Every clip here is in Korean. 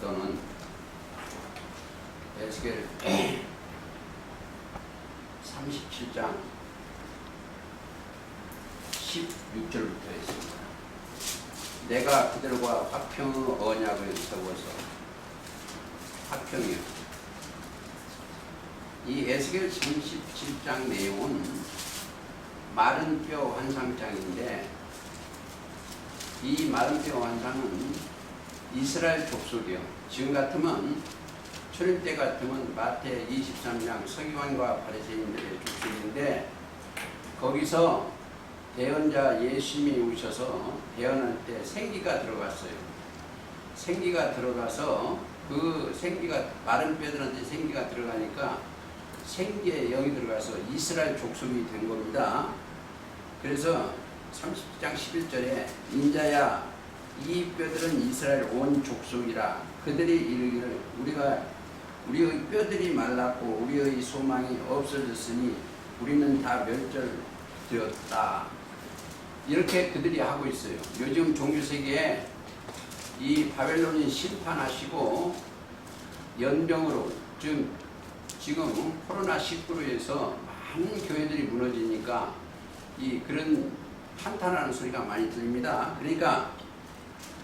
또는 에스겔 37장 16절부터 했습니다. 내가 그들과 화평의 언약을 세워서 화평이요. 이 에스겔 37장 내용은 마른 뼈 환상장인데, 이 마른 뼈 환상은 이스라엘 족속이요. 지금 같으면 초림 때 같으면 마태 23장 서기관과 바리새인들의 족속인데, 거기서 대언자 예수님이 오셔서 대언할 때 생기가 들어갔어요. 생기가 들어가서 그 생기가 마른 뼈들한테 생기가 들어가니까 생기의 영이 들어가서 이스라엘 족속이 된 겁니다. 그래서 30장 11절에 인자야 이 뼈들은 이스라엘 온 족속이라 그들이 이르기를 우리의 뼈들이 말랐고 우리의 소망이 없어졌으니 우리는 다 멸절되었다. 이렇게 그들이 하고 있어요. 요즘 종교세계에 이 바벨론이 심판하시고 연병으로 지금 코로나19로 해서 많은 교회들이 무너지니까 그런 한탄하는 소리가 많이 들립니다. 그러니까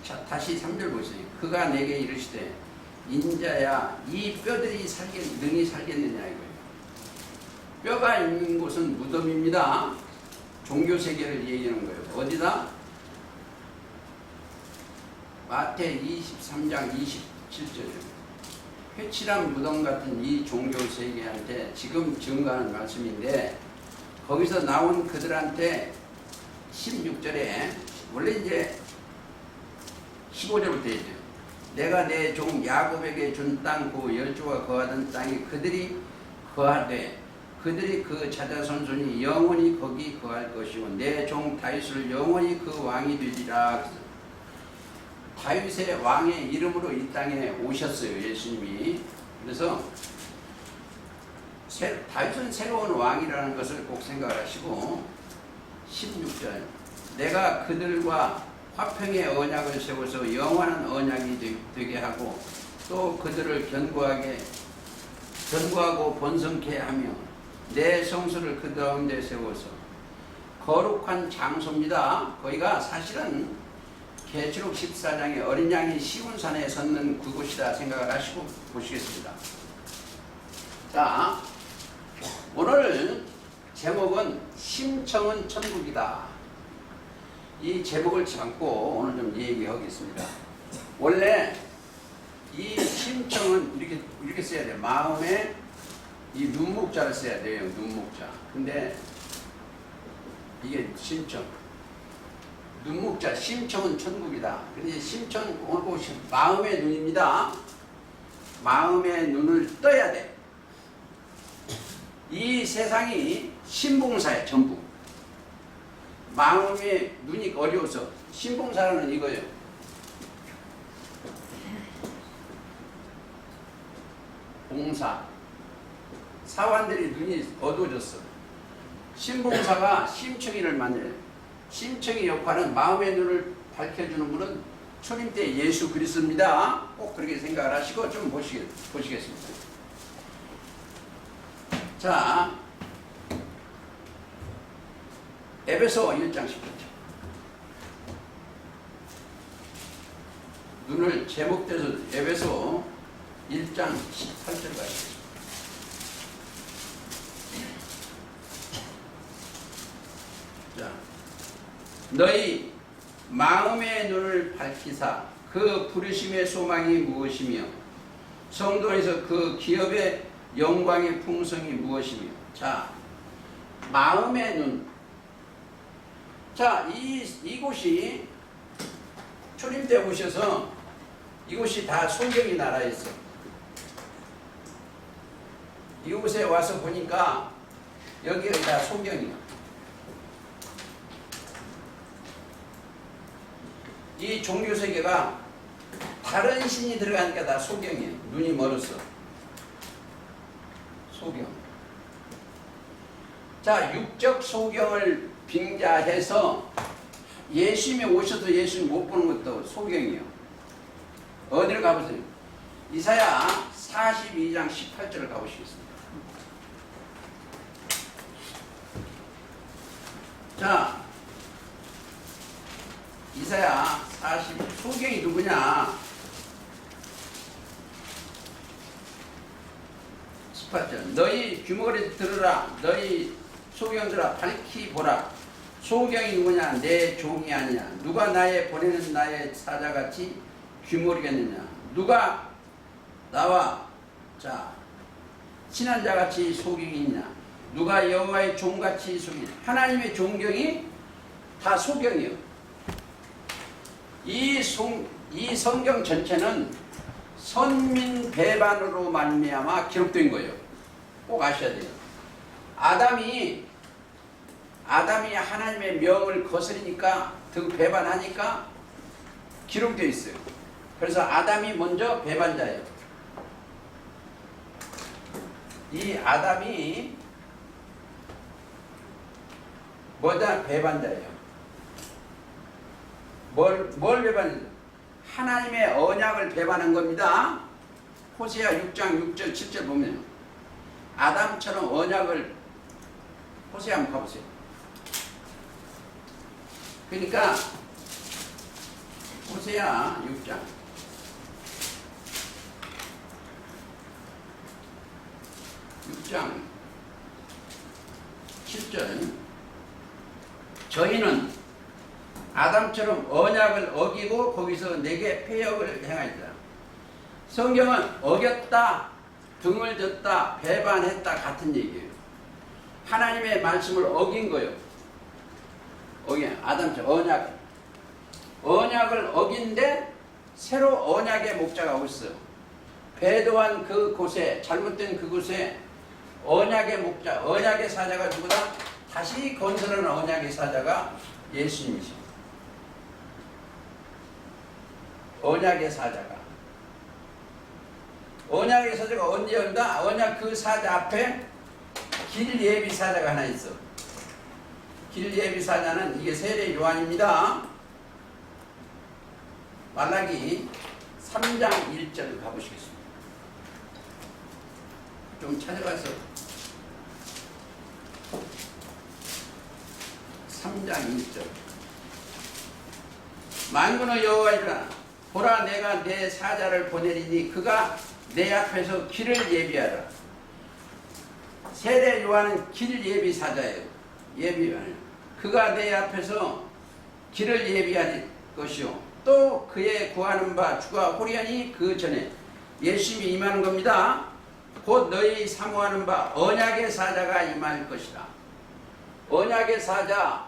자, 다시 3절 보세요. 그가 내게 이르시되 인자야 이 뼈들이 능히 살겠느냐 이거예요. 뼈가 있는 곳은 무덤입니다. 종교세계를 얘기하는 거예요. 어디다? 마태 23장 27절이에요. 회칠한 무덤 같은 이 종교세계한테 지금 증거하는 말씀인데, 거기서 나온 그들한테 16절에 원래 이제 15절부터 있죠. 내가 내 종 야곱에게 준 땅 그 열조가 거하던 땅에 그들이 거하되 그들이 그 자자손손이 영원히 거기 거할 것이고 내 종 다윗을 영원히 그 왕이 되리라. 다윗의 왕의 이름으로 이 땅에 오셨어요. 예수님이. 그래서 다윗은 새로운 왕이라는 것을 꼭 생각하시고 16절 내가 그들과 화평의 언약을 세워서 영원한 언약이 되게 하고 또 그들을 견고하고 번성케 하며 내 성소를 그 가운데 세워서 거룩한 장소입니다. 거기가 사실은 계시록 14장에 어린 양이 시온산에 섰는 그곳이다 생각을 하시고 보시겠습니다. 자, 오늘 제목은 심청은 천국이다. 이 제목을 잡고 오늘 좀 얘기하겠습니다. 원래 이 심청은 이렇게 써야 돼요. 마음에 이 눈목자를 써야 돼요. 눈목자. 근데 이게 심청. 눈목자, 심청은 천국이다. 근데 심청, 오늘 보시면 마음의 눈입니다. 마음의 눈을 떠야 돼. 이 세상이 신봉사야, 전부. 마음의 눈이 어려워서 신봉사라는 이거예요. 봉사. 사관들이 눈이 어두워졌어. 신봉사가 심청이를 만들어요. 심청의 역할은 마음의 눈을 밝혀주는 분은 초림 때 예수 그리스도입니다. 꼭 그렇게 생각을 하시고 좀 보시겠습니다. 자, 에베소 1장 10절. 눈을 제목대로 에베소 1장 18절 가겠습니다. 자, 너희 마음의 눈을 밝히사 그 부르심의 소망이 무엇이며 성도에서 그 기업의 영광의 풍성이 무엇이며. 자, 마음의 눈. 자, 이곳이 초림 때 오셔서 이곳이 다 소경이 나라 있어. 이곳에 와서 보니까 여기가 다 소경이야. 이 종교세계가 다른 신이 들어가니까 다 소경이에요. 눈이 멀었어. 소경. 자, 육적 소경을 빙자해서 예수님이 오셔도 예수님 못 보는 것도 소경이에요. 어디를 가보세요. 이사야 42장 18절을 가보시겠습니다. 자, 이사야 소경이 누구냐? 18절. 너희 귀머거리 들으라. 너희 소경들아 밝히 보라. 소경이 누구냐? 내 종이 아니냐? 누가 나의 보내는 나의 사자같이 귀머리겠느냐? 누가 나와 친한 자같이 소경이 있냐? 누가 여호와의 종같이 소경이? 하나님의 종경이 다 소경이요. 이 성경 전체는 선민 배반으로 말미암아 기록된 거예요. 꼭 아셔야 돼요. 아담이 하나님의 명을 거스르니까 배반하니까 기록되어 있어요. 그래서 아담이 먼저 배반자예요. 이 아담이 배반자예요. 뭘 배반해요? 하나님의 언약을 배반한 겁니다. 호세아 6장 6절 7절 보면 아담처럼 언약을 호세아 한번 가보세요. 그러니까 호세아 6장 7절 저희는 아담처럼 언약을 어기고 거기서 내게 패역을 행하였다. 성경은 어겼다, 등을 졌다, 배반했다 같은 얘기예요. 하나님의 말씀을 어긴 거예요. 아담처럼 언약을 어긴데 새로 언약의 목자가 오셨어요. 배도한 그곳에, 잘못된 그곳에 언약의 목자, 언약의 사자가 누구다? 다시 건설하는 언약의 사자가 예수님이십니다. 언약의 사자가 언제 온다? 언약 그 사자 앞에 길 예비 사자가 하나 있어. 길 예비 사자는 이게 세례 요한입니다. 말라기 3장 1절 가보시겠습니다. 좀 찾아가서 3장 1절 만군의 여호와이라 보라 내가 내 사자를 보내리니 그가 내 앞에서 길을 예비하라. 세례 요한은 길 예비 사자예요. 그가 내 앞에서 길을 예비할 것이요 또 그의 구하는 바 주가 호련히 그 전에 예수님이 임하는 겁니다. 곧 너희 사모하는 바 언약의 사자가 임할 것이다. 언약의 사자,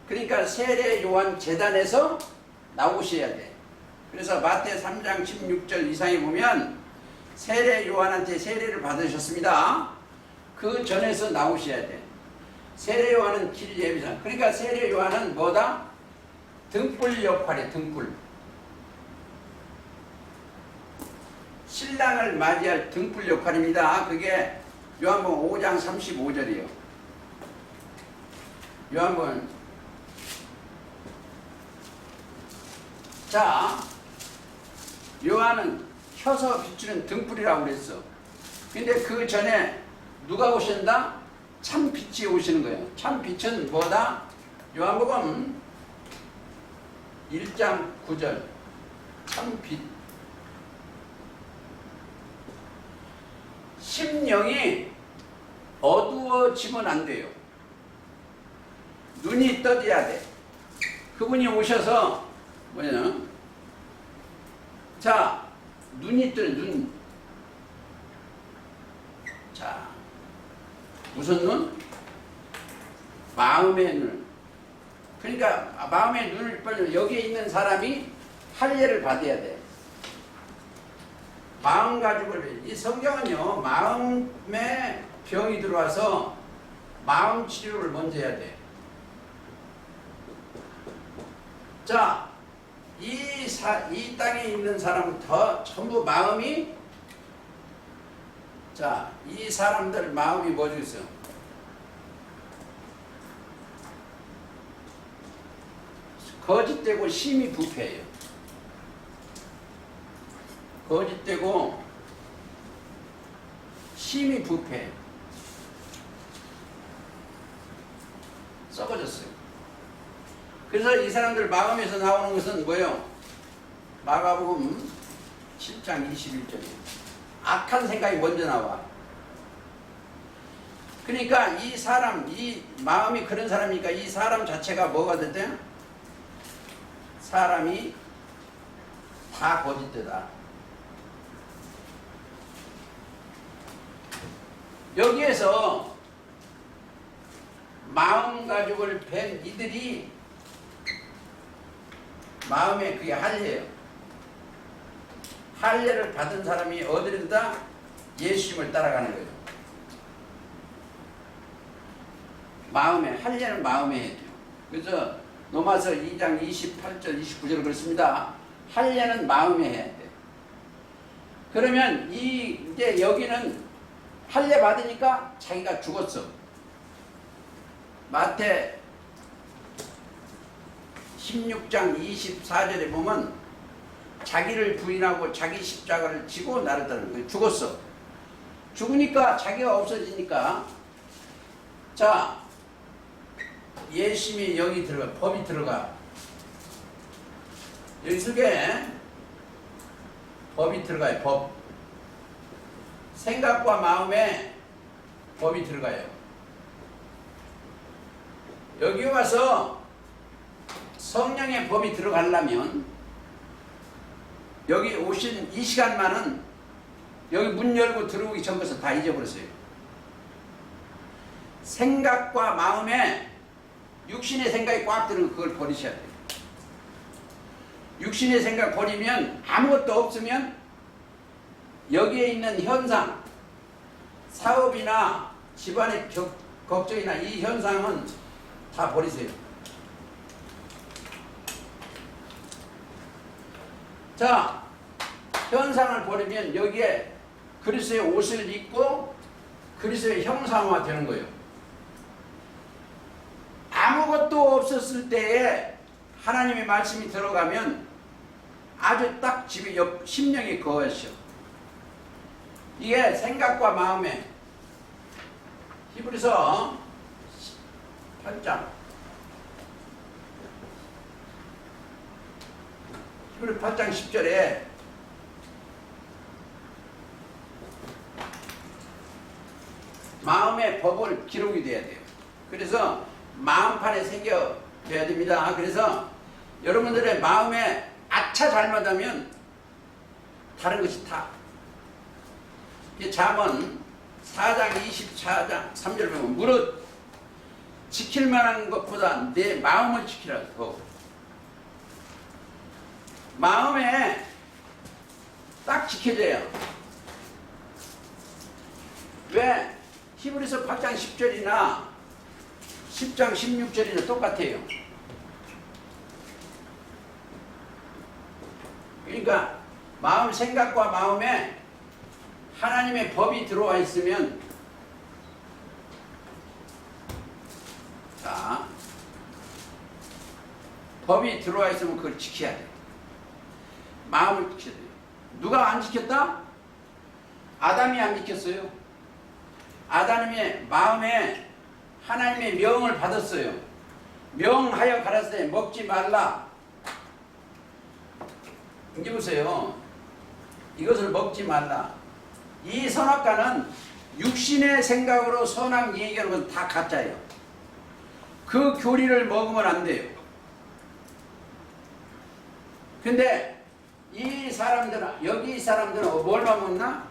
그러니까 세례 요한 제단에서 나오셔야 돼. 그래서 마태 3장 16절 이상에 보면 세례 요한한테 세례를 받으셨습니다. 그 전에서 나오셔야 돼. 세례 요한은 길 예비사. 그러니까 세례 요한은 뭐다? 등불 역할이에요. 등불. 신랑을 맞이할 등불 역할입니다. 그게 요한복음 5장 35절이에요. 요한복음 요한은 켜서 비추는 등불이라고 그랬어. 근데 그 전에 누가 오신다? 참 빛이 오시는 거예요. 참 빛은 뭐다? 요한복음 1장 9절 참 빛. 심령이 어두워지면 안 돼요. 눈이 떠져야 돼. 그분이 오셔서 눈이 떠 눈. 무슨 눈? 마음의 눈. 그러니까 마음의 눈을 빨리 여기에 있는 사람이 할례를 받아야 돼. 마음가짐을 이 성경은요 마음에 병이 들어와서 마음 치료를 먼저 해야 돼. 이 땅에 있는 사람은 전부 마음이 이 사람들 마음이 뭐지 있어요? 거짓되고 심히 부패해요. 거짓되고 심히 부패 썩어졌어요. 그래서 이 사람들 마음에서 나오는 것은 뭐예요? 마가복음 7장 21절이에요. 악한 생각이 먼저 나와. 그러니까 이 사람, 이 마음이 그런 사람이니까 이 사람 자체가 뭐가 됐대? 사람이 다 거짓되다. 여기에서 마음 가죽을 벤 이들이 마음에 그게 할례예요. 할례를 받은 사람이 어디든다 예수님을 따라가는 거예요. 마음에, 할례는 마음에 해야 돼요. 그래서 로마서 2장 28절 29절 그렇습니다. 할례는 마음에 해야 돼요. 그러면 이제 여기는 할례 받으니까 자기가 죽었어. 마태 16장 24절에 보면 자기를 부인하고 자기 십자가를 지고 나를 따르는 거예요. 죽었어. 죽으니까 자기가 없어지니까 자 예수님이 여기 들어가, 법이 들어가. 여기 속에 법이 들어가요. 법. 생각과 마음에 법이 들어가요. 여기 와서 성령의 법이 들어가려면 여기 오신 이 시간만은 여기 문 열고 들어오기 전 것을 다 잊어버렸어요. 생각과 마음에 육신의 생각이 꽉 들은 그걸 버리셔야 돼요. 육신의 생각 버리면 아무것도 없으면 여기에 있는 현상, 사업이나 집안의 걱정이나 이 현상은 다 버리세요. 자, 현상을 버리면 여기에 그리스도의 옷을 입고 그리스도의 형상화 되는 거예요. 아무것도 없었을 때에 하나님의 말씀이 들어가면 아주 딱 집에 심령이 거하셔. 이게 생각과 마음에 히브리서 8장 히브리 8장 10절에 마음의 법을 기록이 돼야 돼요. 그래서 마음판에 새겨야 됩니다. 그래서 여러분들의 마음에 아차 잘못하면 다른 것이 다. 잠언 4장 24장 3절 보면 무릇 지킬 만한 것보다 내 마음을 지키라. 마음에 딱 지켜져요. 왜? 히브리서 8장 10절이나 10장 16절이나 똑같아요. 그러니까 마음 생각과 마음에 하나님의 법이 들어와 있으면 자 법이 들어와 있으면 그걸 지켜야 돼. 마음을 지켜야 돼. 누가 안 지켰다? 아담이 안 지켰어요. 아담의 마음에 하나님의 명을 받았어요. 명하여 가라사대 먹지 말라. 이제 보세요. 이것을 먹지 말라. 이 선악과는 육신의 생각으로 선악 얘기하는 건 다 가짜예요. 그 교리를 먹으면 안 돼요. 근데 이 사람들은 여기 이 사람들은 뭘만 먹나?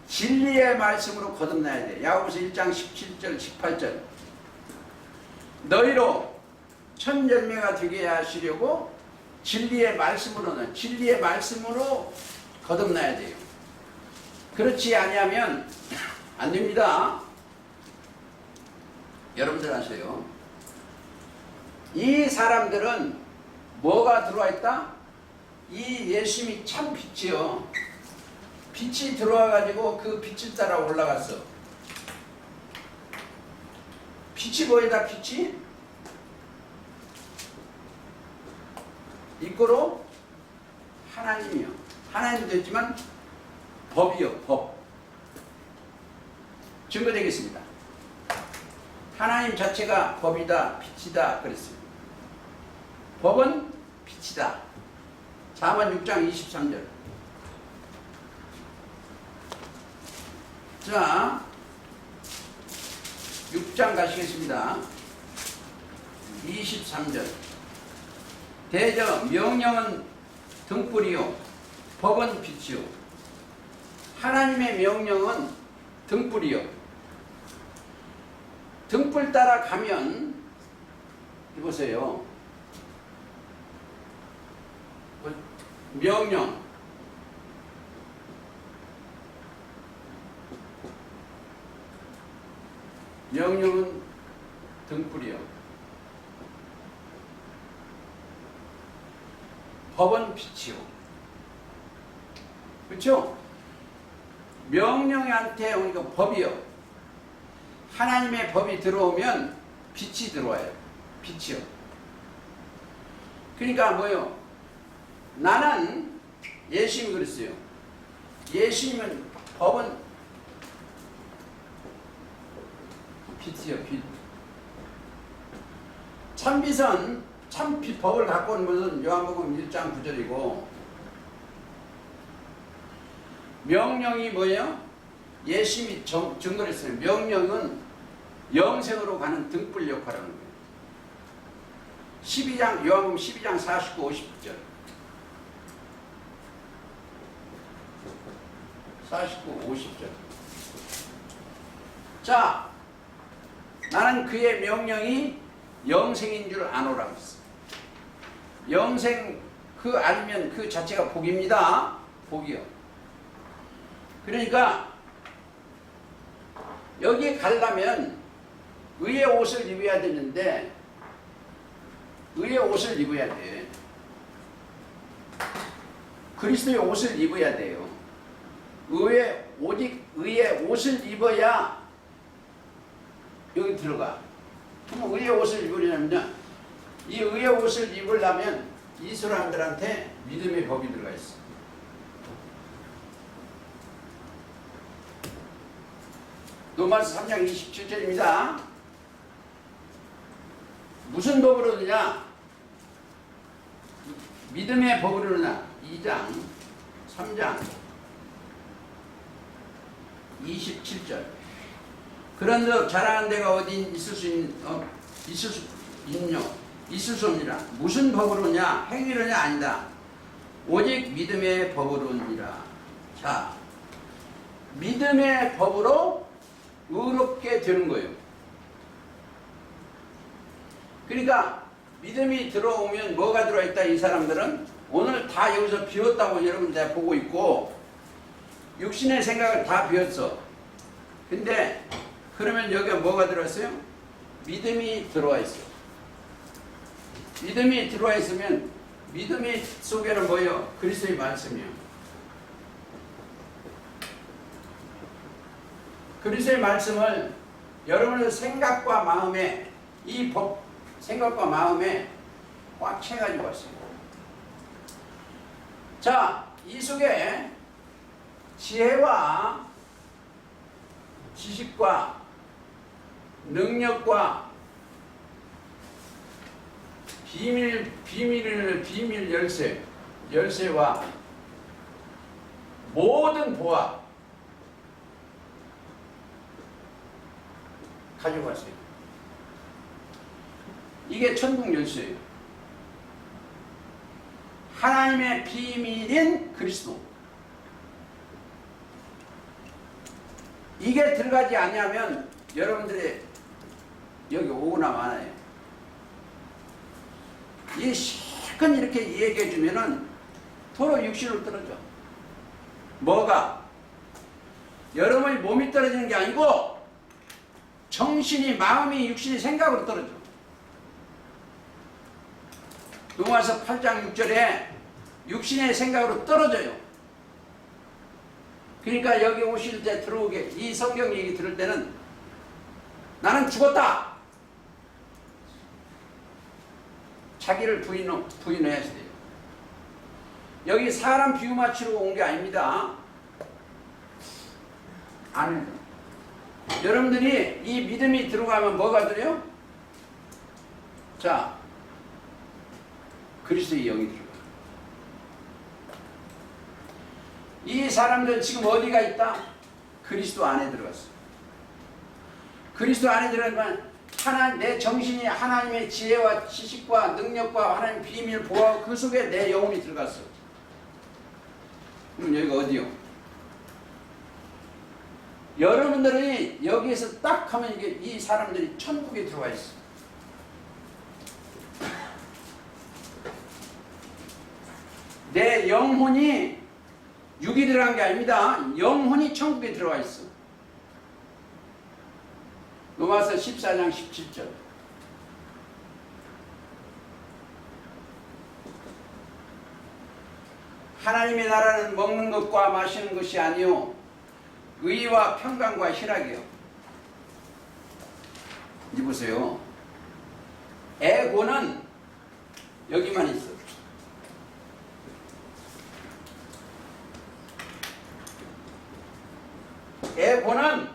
진리의 말씀으로 거듭나야 돼. 야고보서 1장 17절 18절 너희로 천열매가 되게 하시려고 진리의 말씀으로 거듭나야 돼요. 그렇지 아니하면 안 됩니다. 여러분들 아세요? 이 사람들은 뭐가 들어와 있다? 이 예수님이 참 빛이요. 빛이 들어와가지고 그 빛을 따라 올라갔어. 빛이 뭐이다? 빛이? 이거로 하나님이요. 하나님도 있지만 법이요. 법. 증거되겠습니다. 하나님 자체가 법이다, 빛이다 그랬습니다. 법은 빛이다. 잠언 6장 23절. 자, 6장 가시겠습니다. 23절. 대저 명령은 등불이요 법은 빛이요. 하나님의 명령은 등불이요. 등불 따라 가면 이보세요. 명령은 등불이요. 법은 빛이요. 그렇죠? 명령한테 오니까 법이요. 하나님의 법이 들어오면 빛이 들어와요. 빛이요. 그러니까 뭐요? 나는 예수님이 그랬어요. 예수님은 법은 빛이요. 빛. 참빛은 참빛 법을 갖고 온 것은 요한복음 1장 9절이고 명령이 뭐예요? 예수님이 증거를 했어요. 명령은 영생으로 가는 등불 역할을 하는 거예요. 12장 요한복음 12장 49, 50절 49, 50절. 자, 나는 그의 명령이 영생인 줄 아노라고 했어요. 영생 그 알면 그 자체가 복입니다. 복이요. 그러니까 여기에 가려면 의의 옷을 입어야 되는데 의의 옷을 입어야 돼. 그리스도의 옷을 입어야 돼요. 오직 의의 옷을 입어야 여기 들어가. 그럼 의의 옷을 입으려면 이 의의 옷을 입으려면 이 사람들한테 믿음의 법이 들어가 있어. 로마서 3장 27절입니다. 무슨 법으로 드냐? 믿음의 법으로 드냐? 2장 3장 27절. 그런즉 자랑하는 데가 어디 있을 수 있냐? 있을 수 없느니라. 무슨 법으로냐? 행위로냐? 아니다. 오직 믿음의 법으로니라. 자, 믿음의 법으로 의롭게 되는 거예요. 그러니까 믿음이 들어오면 뭐가 들어있다? 이 사람들은 오늘 다 여기서 비웠다고 여러분 다 보고 있고 육신의 생각을 다 비웠어. 근데 그러면 여기에 뭐가 들어있어요? 믿음이 들어와 있어. 믿음이 들어와 있으면 믿음이 속에는 뭐예요? 그리스도의 말씀이요. 그리스도의 말씀을 여러분의 생각과 마음에 이 법, 생각과 마음에 꽉 채가지고 왔어요. 자, 이 속에 지혜와 지식과 능력과 비밀 열쇠와 모든 보화 가지고 왔어요. 이게 천국 열쇠예요. 하나님의 비밀인 그리스도. 이게 들어가지 않냐면 여러분들이 여기 오거나 마나요. 이 실컷 이렇게 얘기해 주면은 도로 육신으로 떨어져. 뭐가? 여러분의 몸이 떨어지는 게 아니고 정신이, 마음이, 육신이 생각으로 떨어져. 로마서 8장 6절에 육신의 생각으로 떨어져요. 그러니까 여기 오실 때 들어오게 이 성경 얘기 들을 때는 나는 죽었다. 자기를 부인해야 돼요. 여기 사람 비유 맞추러 온 게 아닙니다. 아니, 여러분들이 이 믿음이 들어가면 뭐가 들어요? 자, 그리스도의 영이 들어가. 이 사람들 지금 어디가 있다? 그리스도 안에 들어갔어. 그리스도 안에 들어가면 내 정신이 하나님의 지혜와 지식과 능력과 하나님의 비밀 보호하고 그 속에 내 영혼이 들어갔어. 그럼 여기가 어디요? 여러분들이 여기에서 딱 하면 이 사람들이 천국에 들어와 있어. 내 영혼이 육이 들어간 게 아닙니다. 영혼이 천국에 들어와 있어. 로마서 14장 17절. 하나님의 나라는 먹는 것과 마시는 것이 아니요 의와 평강과 희락이요. 이제 보세요. 에고는 여기만 있어. 에고는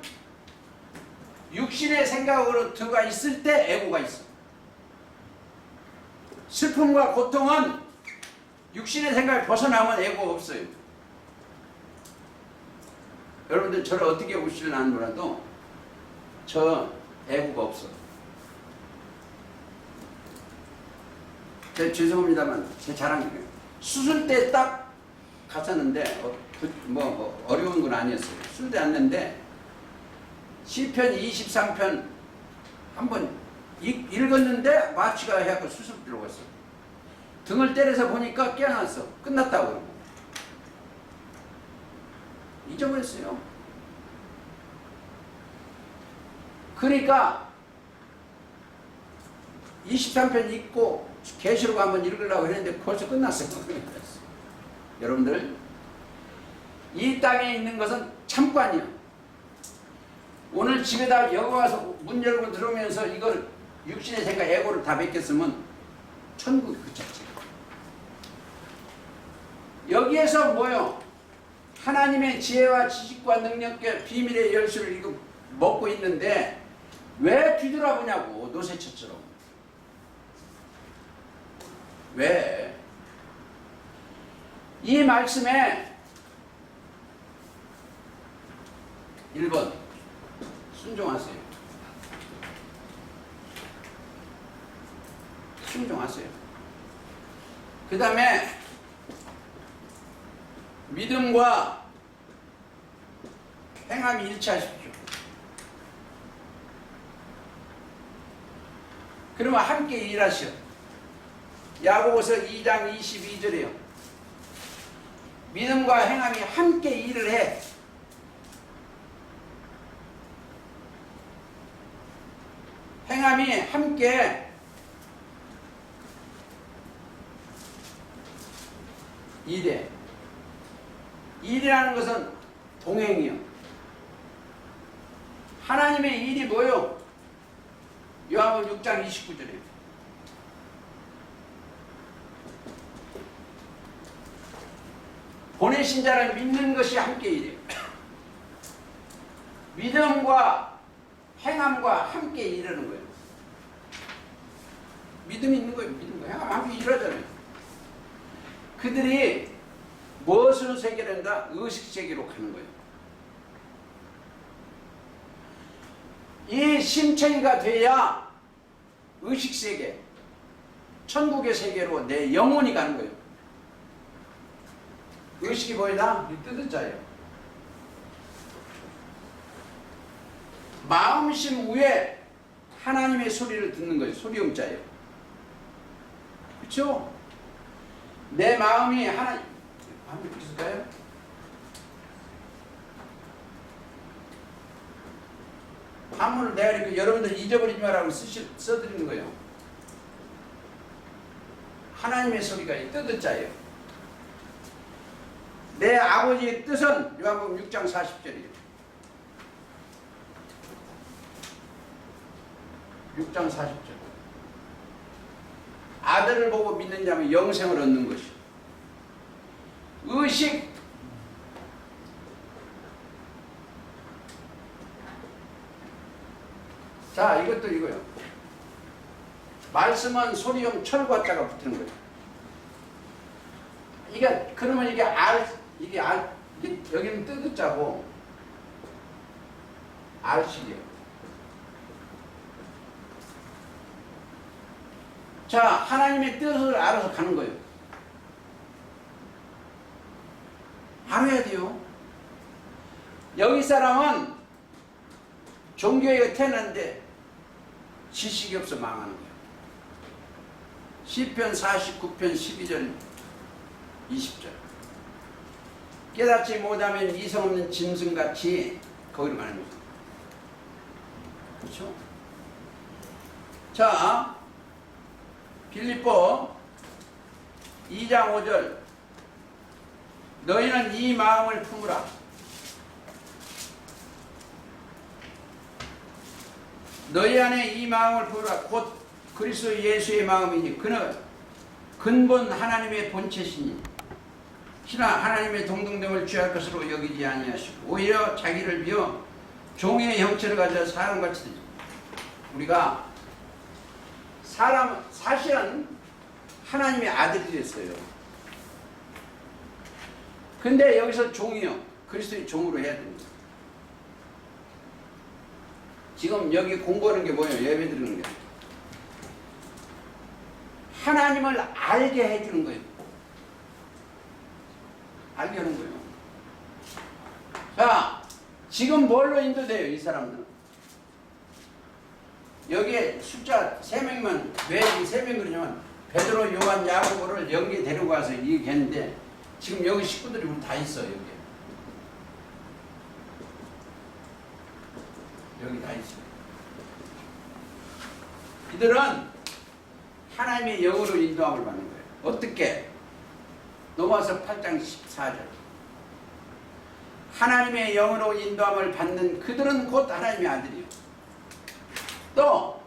육신의 생각으로 들어가 있을 때 에고가 있어. 슬픔과 고통은 육신의 생각을 벗어나면 에고가 없어요. 여러분들 저를 어떻게 보시려나 몰라도 저 에고가 없어. 죄송합니다만 제 자랑이에요. 수술 때 딱 갔었는데 어려운 건 아니었어요. 수술대 왔는데 시편 23편 한번 읽었는데 마취가 해갖고 수술 들어갔어. 등을 때려서 보니까 깨어났어. 끝났다고 그러고. 잊어버렸어요. 그러니까 23편 읽고 계시록 한번 읽으려고 했는데 벌써 끝났어요. 여러분들 이 땅에 있는 것은 참관이요. 오늘 집에다 여기 와서 문 열고 들어오면서 이걸 육신의 생각 에고를 다 베꼈으면 천국이 그 자체. 여기에서 뭐요? 하나님의 지혜와 지식과 능력과 비밀의 열쇠를 이거 먹고 있는데 왜 뒤돌아보냐고. 노새처럼. 왜? 이 말씀에 1번 순종하세요. 순종하세요. 그 다음에 믿음과 행함이 일치하십시오. 그러면 함께 일하시오. 야고보서 2장 22절이에요. 믿음과 행함이 함께 일을 해. 행함이 함께 일해. 일이라는 것은 동행이요. 하나님의 일이 뭐요? 요한복음 6장 29절에 보내신 자를 믿는 것이 함께 일해요. 믿음과 행함과 함께 일하는 거예요. 믿음이 있는 거예요. 믿음과 행함 함께 일하잖아요. 그들이 무엇으로 세계된다? 의식세계로 가는 거예요. 이 심청이가 돼야 의식세계, 천국의 세계로 내 영혼이 가는 거예요. 의식이 보이나? 이 뜯은 자예요. 마음심 위에 하나님의 소리를 듣는 거예요. 소리음자예요. 그렇죠? 내 마음이 하나님 한번 읽을까요? 한문을 내가 이렇게 여러분들 잊어버리지 말라고 써드리는 거예요. 하나님의 소리가 이 뜯은 자예요. 내 아버지의 뜻은 요한복음 6장 40절이에요. 6장 40절. 아들을 보고 믿는 자면 영생을 얻는 것이요. 자, 이것도 이거요. 말씀은 소리음 철과 자가 붙는 거예요. 이게 그러면 이게 이게 여기는 뜨뜻자고 알식이에요. 자, 하나님의 뜻을 알아서 가는 거예요. 알아야 돼요. 여기 사람은 종교에 태어났는데 지식이 없어 망하는 거예요. 시편 49편 12절 20절. 깨닫지 못하면 이성 없는 짐승같이 거기로 가는 거죠. 그렇죠? 자, 빌립보 2장 5절. 너희는 이 마음을 품으라. 너희 안에 이 마음을 품으라. 곧 그리스도 예수의 마음이니 그는 근본 하나님의 본체시니 신하 하나님의 동등됨을 취할 것으로 여기지 아니하시고 오히려 자기를 비워 종의 형체를 가져 사람같이 되죠. 우리가 사실은 하나님의 아들이 됐어요. 근데 여기서 종이요. 그리스도의 종으로 해야 됩니다. 지금 여기 공부하는 게 뭐예요? 예배 드리는 게. 하나님을 알게 해주는 거예요. 알게 하는 거예요. 자, 지금 뭘로 인도돼요, 이 사람들은? 여기에 숫자 3명만, 왜 이 3명 그러냐면, 베드로, 요한, 야고보를 여기에 데리고 가서 얘기했는데, 지금 여기 식구들이 우리 다 있어요, 여기. 여기 다 있어요. 이들은 하나님의 영으로 인도함을 받는 거예요. 어떻게? 로마서 8장 14절. 하나님의 영으로 인도함을 받는 그들은 곧 하나님의 아들이요. 또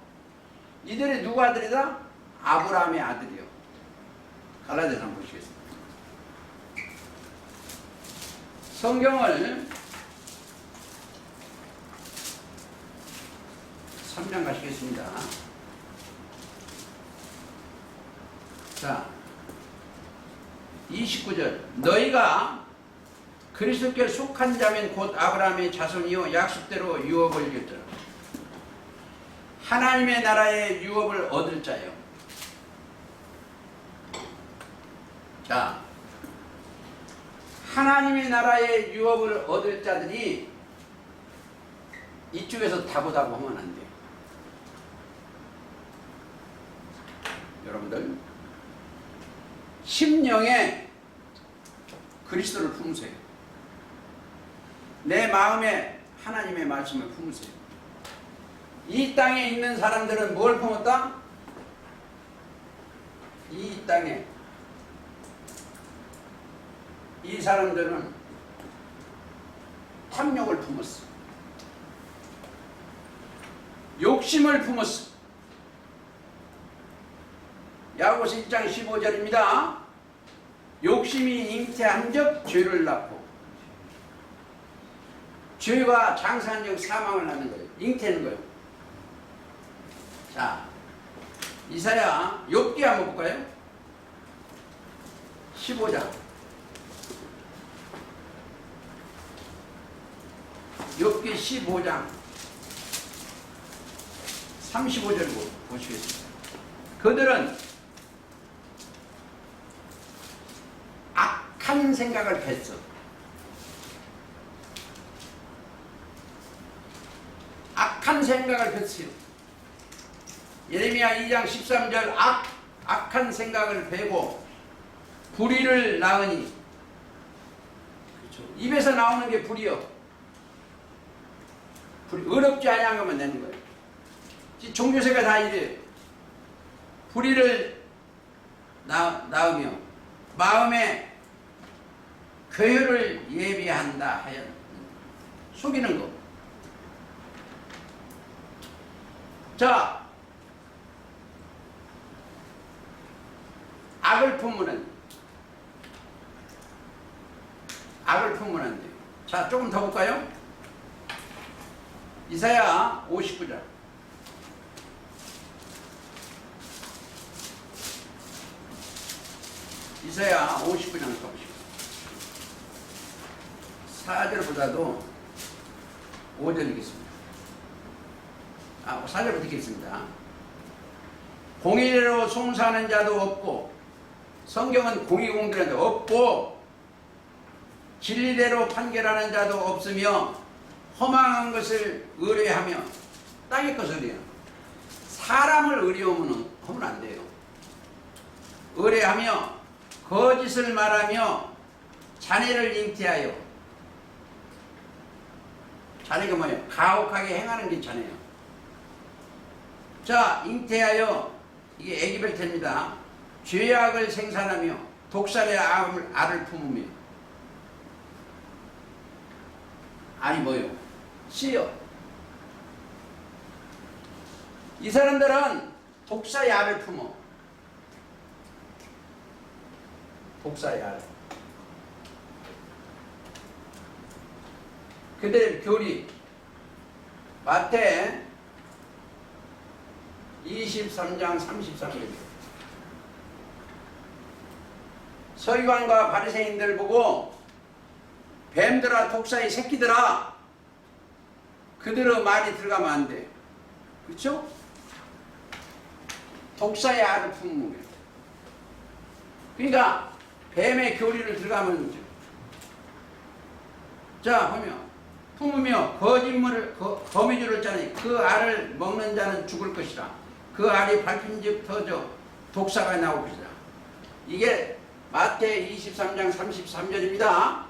이들이 누구 아들이다? 아브라함의 아들이요. 갈라디아서 한번 보시겠습니다. 성경을 3장 가시겠습니다. 자, 29절. 너희가 그리스도께 속한 자면 곧 아브라함의 자손이요 약속대로 유업을 이겼더라. 하나님의 나라의 유업을 얻을 자요. 자, 하나님의 나라의 유업을 얻을 자들이 이쪽에서 다보다보 하면 안 돼요. 여러분들 심령에 그리스도를 품으세요. 내 마음에 하나님의 말씀을 품으세요. 이 땅에 있는 사람들은 뭘 품었다? 이 땅에 이 사람들은 탐욕을 품었어. 욕심을 품었어. 야고보서 1장 15절입니다. 욕심이 잉태한즉 죄를 낳고 죄가 장사한즉 사망을 낳는 거예요. 잉태는 거예요. 자, 이사야 욥기 한번 볼까요? 15장. 욥기 15장 35절 보시겠습니다. 그들은 악한 생각을 했어. 악한 생각을 했어요. 예레미야 2장 13절 악한 생각을 베고 불의를 낳으니. 그렇죠. 입에서 나오는 게 불이요. 의롭지 아니한 것만 내는 거예요. 종교세가 다 이래요. 불의를 낳으며 마음에 괴효를 예비한다 하여 속이는 거. 자, 악을 품으면 안 돼요. 자, 조금 더 볼까요? 이사야 59장. 이사야 59장 가보시고 4절보다도 5절 읽겠습니다. 4절부터 읽겠습니다. 공의대로 송사하는 자도 없고, 성경은 공의공들한 자도 없고, 진리대로 판결하는 자도 없으며, 허망한 것을 의뢰하며, 땅의 것을 의뢰해요. 사람을 의뢰하면 안 돼요. 의뢰하며 거짓을 말하며 자네를 잉태하여, 자네가 뭐예요? 가혹하게 행하는 게 자네예요. 자, 잉태하여, 이게 애기별태입니다. 죄악을 생산하며 독살의 알을 품으며. 아니 뭐요? 씨요. 이 사람들은 독사의 알을 품어. 독사의 알. 그들 교리 마태 23장 33절. 서기관과 바리새인들 보고 뱀들아 독사의 새끼들아, 그들의 말이 들어가면 안 돼. 그렇죠? 독사의 알을 품는 거예요. 그러니까 뱀의 교리를 들어가면 자 보면 품으며 거미줄을 짜니 그 알을 먹는 자는 죽을 것이라. 그 알이 밟힌즉 터져 독사가 나올 것이라. 이게 마태 23장 33절입니다.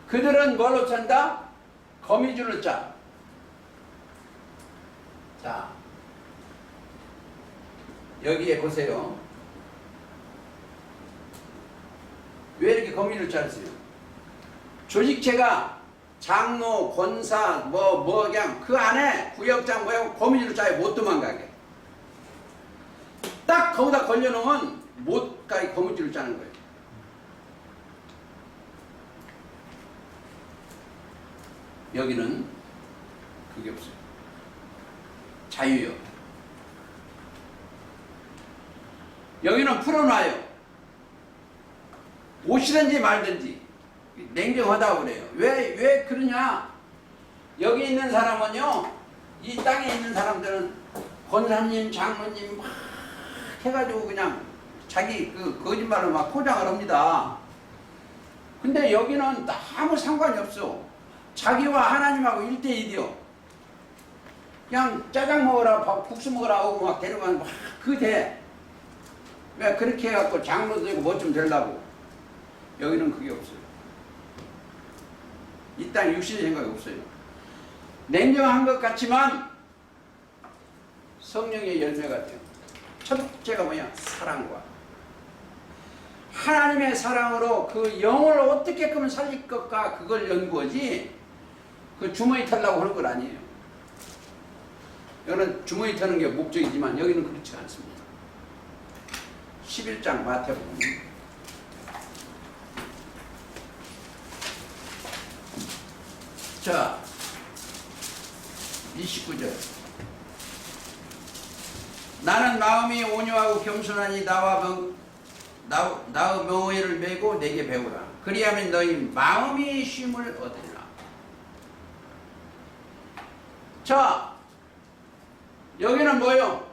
그들은 뭘로 짠다? 거미줄을 짜. 자, 여기에 보세요. 왜 이렇게 거미줄을 짰어요? 조직체가 장로, 권사, 그냥 그 안에 구역장 뭐야 거미줄을 짜요. 못 도망가게. 딱 거기다 걸려놓으면 못 가게 거미줄을 짜는 거예요. 여기는 그게 없어요. 자유요. 여기는 풀어놔요. 오시든지 말든지. 냉정하다고 그래요. 왜 그러냐? 여기 있는 사람은요, 이 땅에 있는 사람들은 권사님, 장로님 막 해가지고 그냥 자기 그 거짓말을 막 포장을 합니다. 근데 여기는 아무 상관이 없어. 자기와 하나님하고 1대1이요. 그냥 짜장 먹으라, 국수 먹으라 하고 막 데려가면 막 그 돼. 왜 그렇게 해갖고 장로도 되고 뭐 좀 되려고. 여기는 그게 없어요. 이 땅에 육신의 생각이 없어요. 냉정한 것 같지만 성령의 열매가 돼요. 첫째가 뭐냐? 사랑과. 하나님의 사랑으로 그 영을 어떻게 하면 살릴 것까 그걸 연구하지, 그 주머니 털라고 그런 건 아니에요. 여기는 주머니 터는 게 목적이지만 여기는 그렇지 않습니다. 11장 마태복음. 자, 29절. 나는 마음이 온유하고 겸손하니 나의 멍에를 메고 내게 배우라. 그리하면 너희 마음이 쉼을 얻으리라. 자, 여기는 뭐요?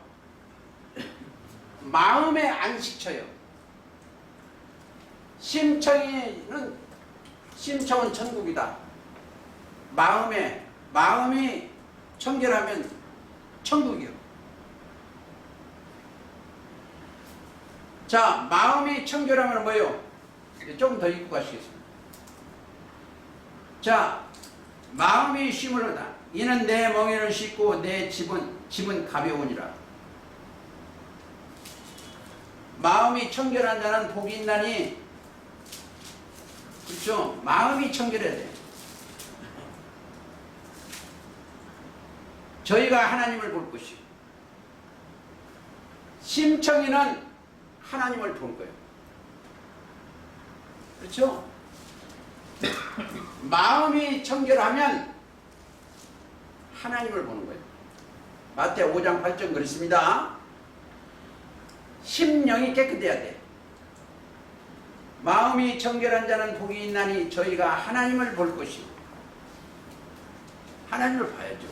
마음의 안식처요. 심청은 천국이다. 마음이 청결하면 천국이요. 자, 마음이 청결하면 뭐예요? 조금 더 읽고 가시겠습니다. 자, 마음이 쉼을 얻다. 이는 내 멍에를 씻고 내 짐은 가벼우니라. 마음이 청결한 자는 복이 있나니, 그렇죠? 마음이 청결해야 돼. 저희가 하나님을 볼 것이요. 심청이는 하나님을 본 거예요. 그렇죠? 마음이 청결하면 하나님을 보는 거예요. 마태 5장 8절 그렇습니다. 심령이 깨끗해야 돼. 마음이 정결한 자는 복이 있나니 저희가 하나님을 볼 것이요. 하나님을 봐야죠.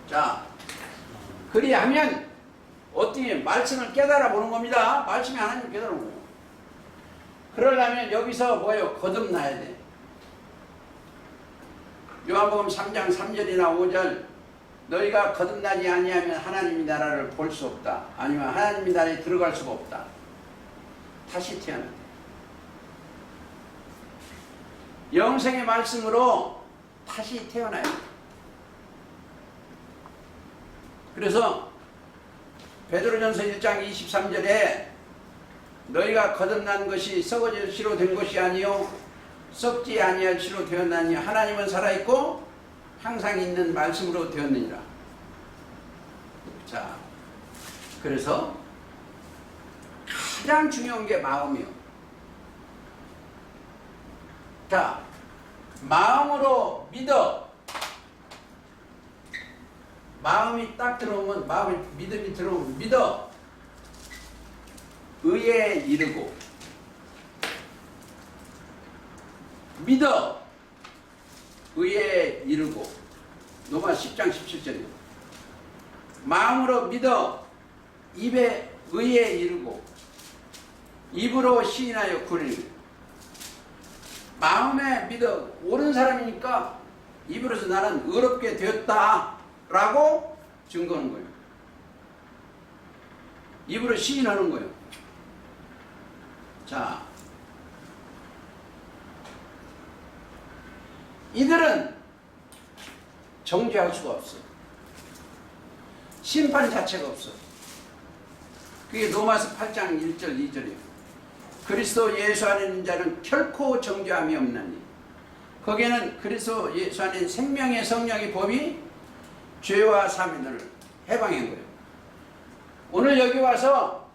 자, 그리하면 어떻게 말씀을 깨달아 보는 겁니다. 말씀이 하나님을 깨달아 보는 거예요. 그러려면 여기서 뭐예요? 거듭나야 돼. 요한복음 3장 3절이나 5절 너희가 거듭나지 아니하면 하나님의 나라를 볼 수 없다. 아니면 하나님의 나라에 들어갈 수가 없다. 다시 태어나야 돼. 영생의 말씀으로 다시 태어나야 돼. 그래서 베드로전서 1장 23절에 너희가 거듭난 것이 썩어질 씨로 된 것이 아니요 썩지 아니할 씨로 되었나니 하나님은 살아있고 항상 있는 말씀으로 되었느니라. 자, 그래서 가장 중요한 게 마음이요. 자, 마음으로 믿어. 마음이 딱 들어오면, 마음이 믿음이 들어오면 믿어. 의에 이르고 믿어. 의에 이르고. 로마 10장 17절이요. 마음으로 믿어. 입에 의에 이르고 입으로 시인하여 구리니. 마음에 믿어. 옳은 사람이니까 입으로서 나는 의롭게 되었다 라고 증거하는 거예요. 입으로 시인하는 거예요. 자, 이들은 정죄할 수가 없어. 심판 자체가 없어. 그게 로마서 8장 1절 2절이에요. 그리스도 예수 안에 있는 자는 결코 정죄함이 없나니 거기에는 그리스도 예수 안에 있는 생명의 성령의 법이 죄와 사면을 해방한 거예요. 오늘 여기 와서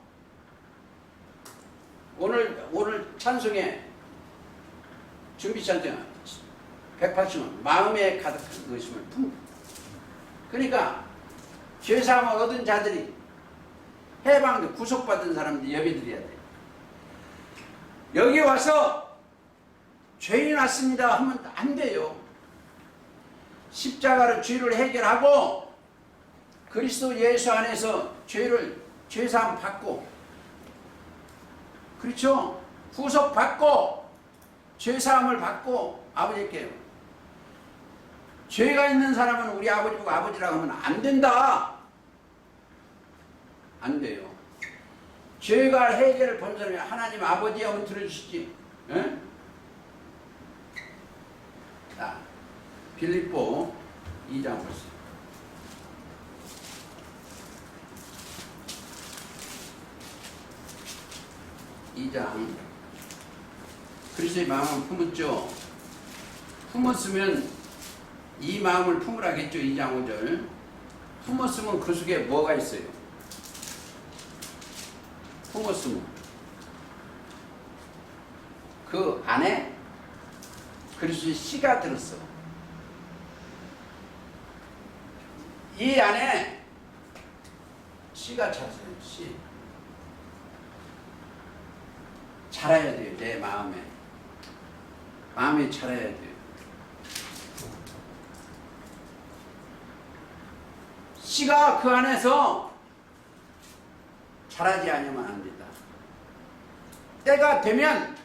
오늘 찬송에 준비 찬송에 180원 마음에 가득한 의심을 품고, 그러니까 죄사함을 얻은 자들이 해방돼 구속받은 사람들 예배드려야 돼. 여기 와서 죄인 왔습니다 하면 안 돼요. 십자가로 죄를 해결하고 그리스도 예수 안에서 죄사함 받고, 그렇죠? 구속받고 죄사함을 받고 아버지께, 죄가 있는 사람은 우리 아버지 보고 아버지라고 하면 안 된다. 안 돼요. 죄가 해결을 본 사람이 하나님 아버지 하면 들어주시지. 에? 자, 빌립보 2장 보세요. 2장. 그리스도의 마음을 품었죠. 품었으면 이 마음을 품으라겠죠. 2장 5절. 품었으면 그 속에 뭐가 있어요? 품었으면 그 안에 그리스도의 씨가 들었어. 이 안에 씨가 찼어요. 씨. 자라야 돼요. 내 마음에. 마음이 자라야 돼요. 씨가 그 안에서 자라지 않으면 안 된다. 때가 되면,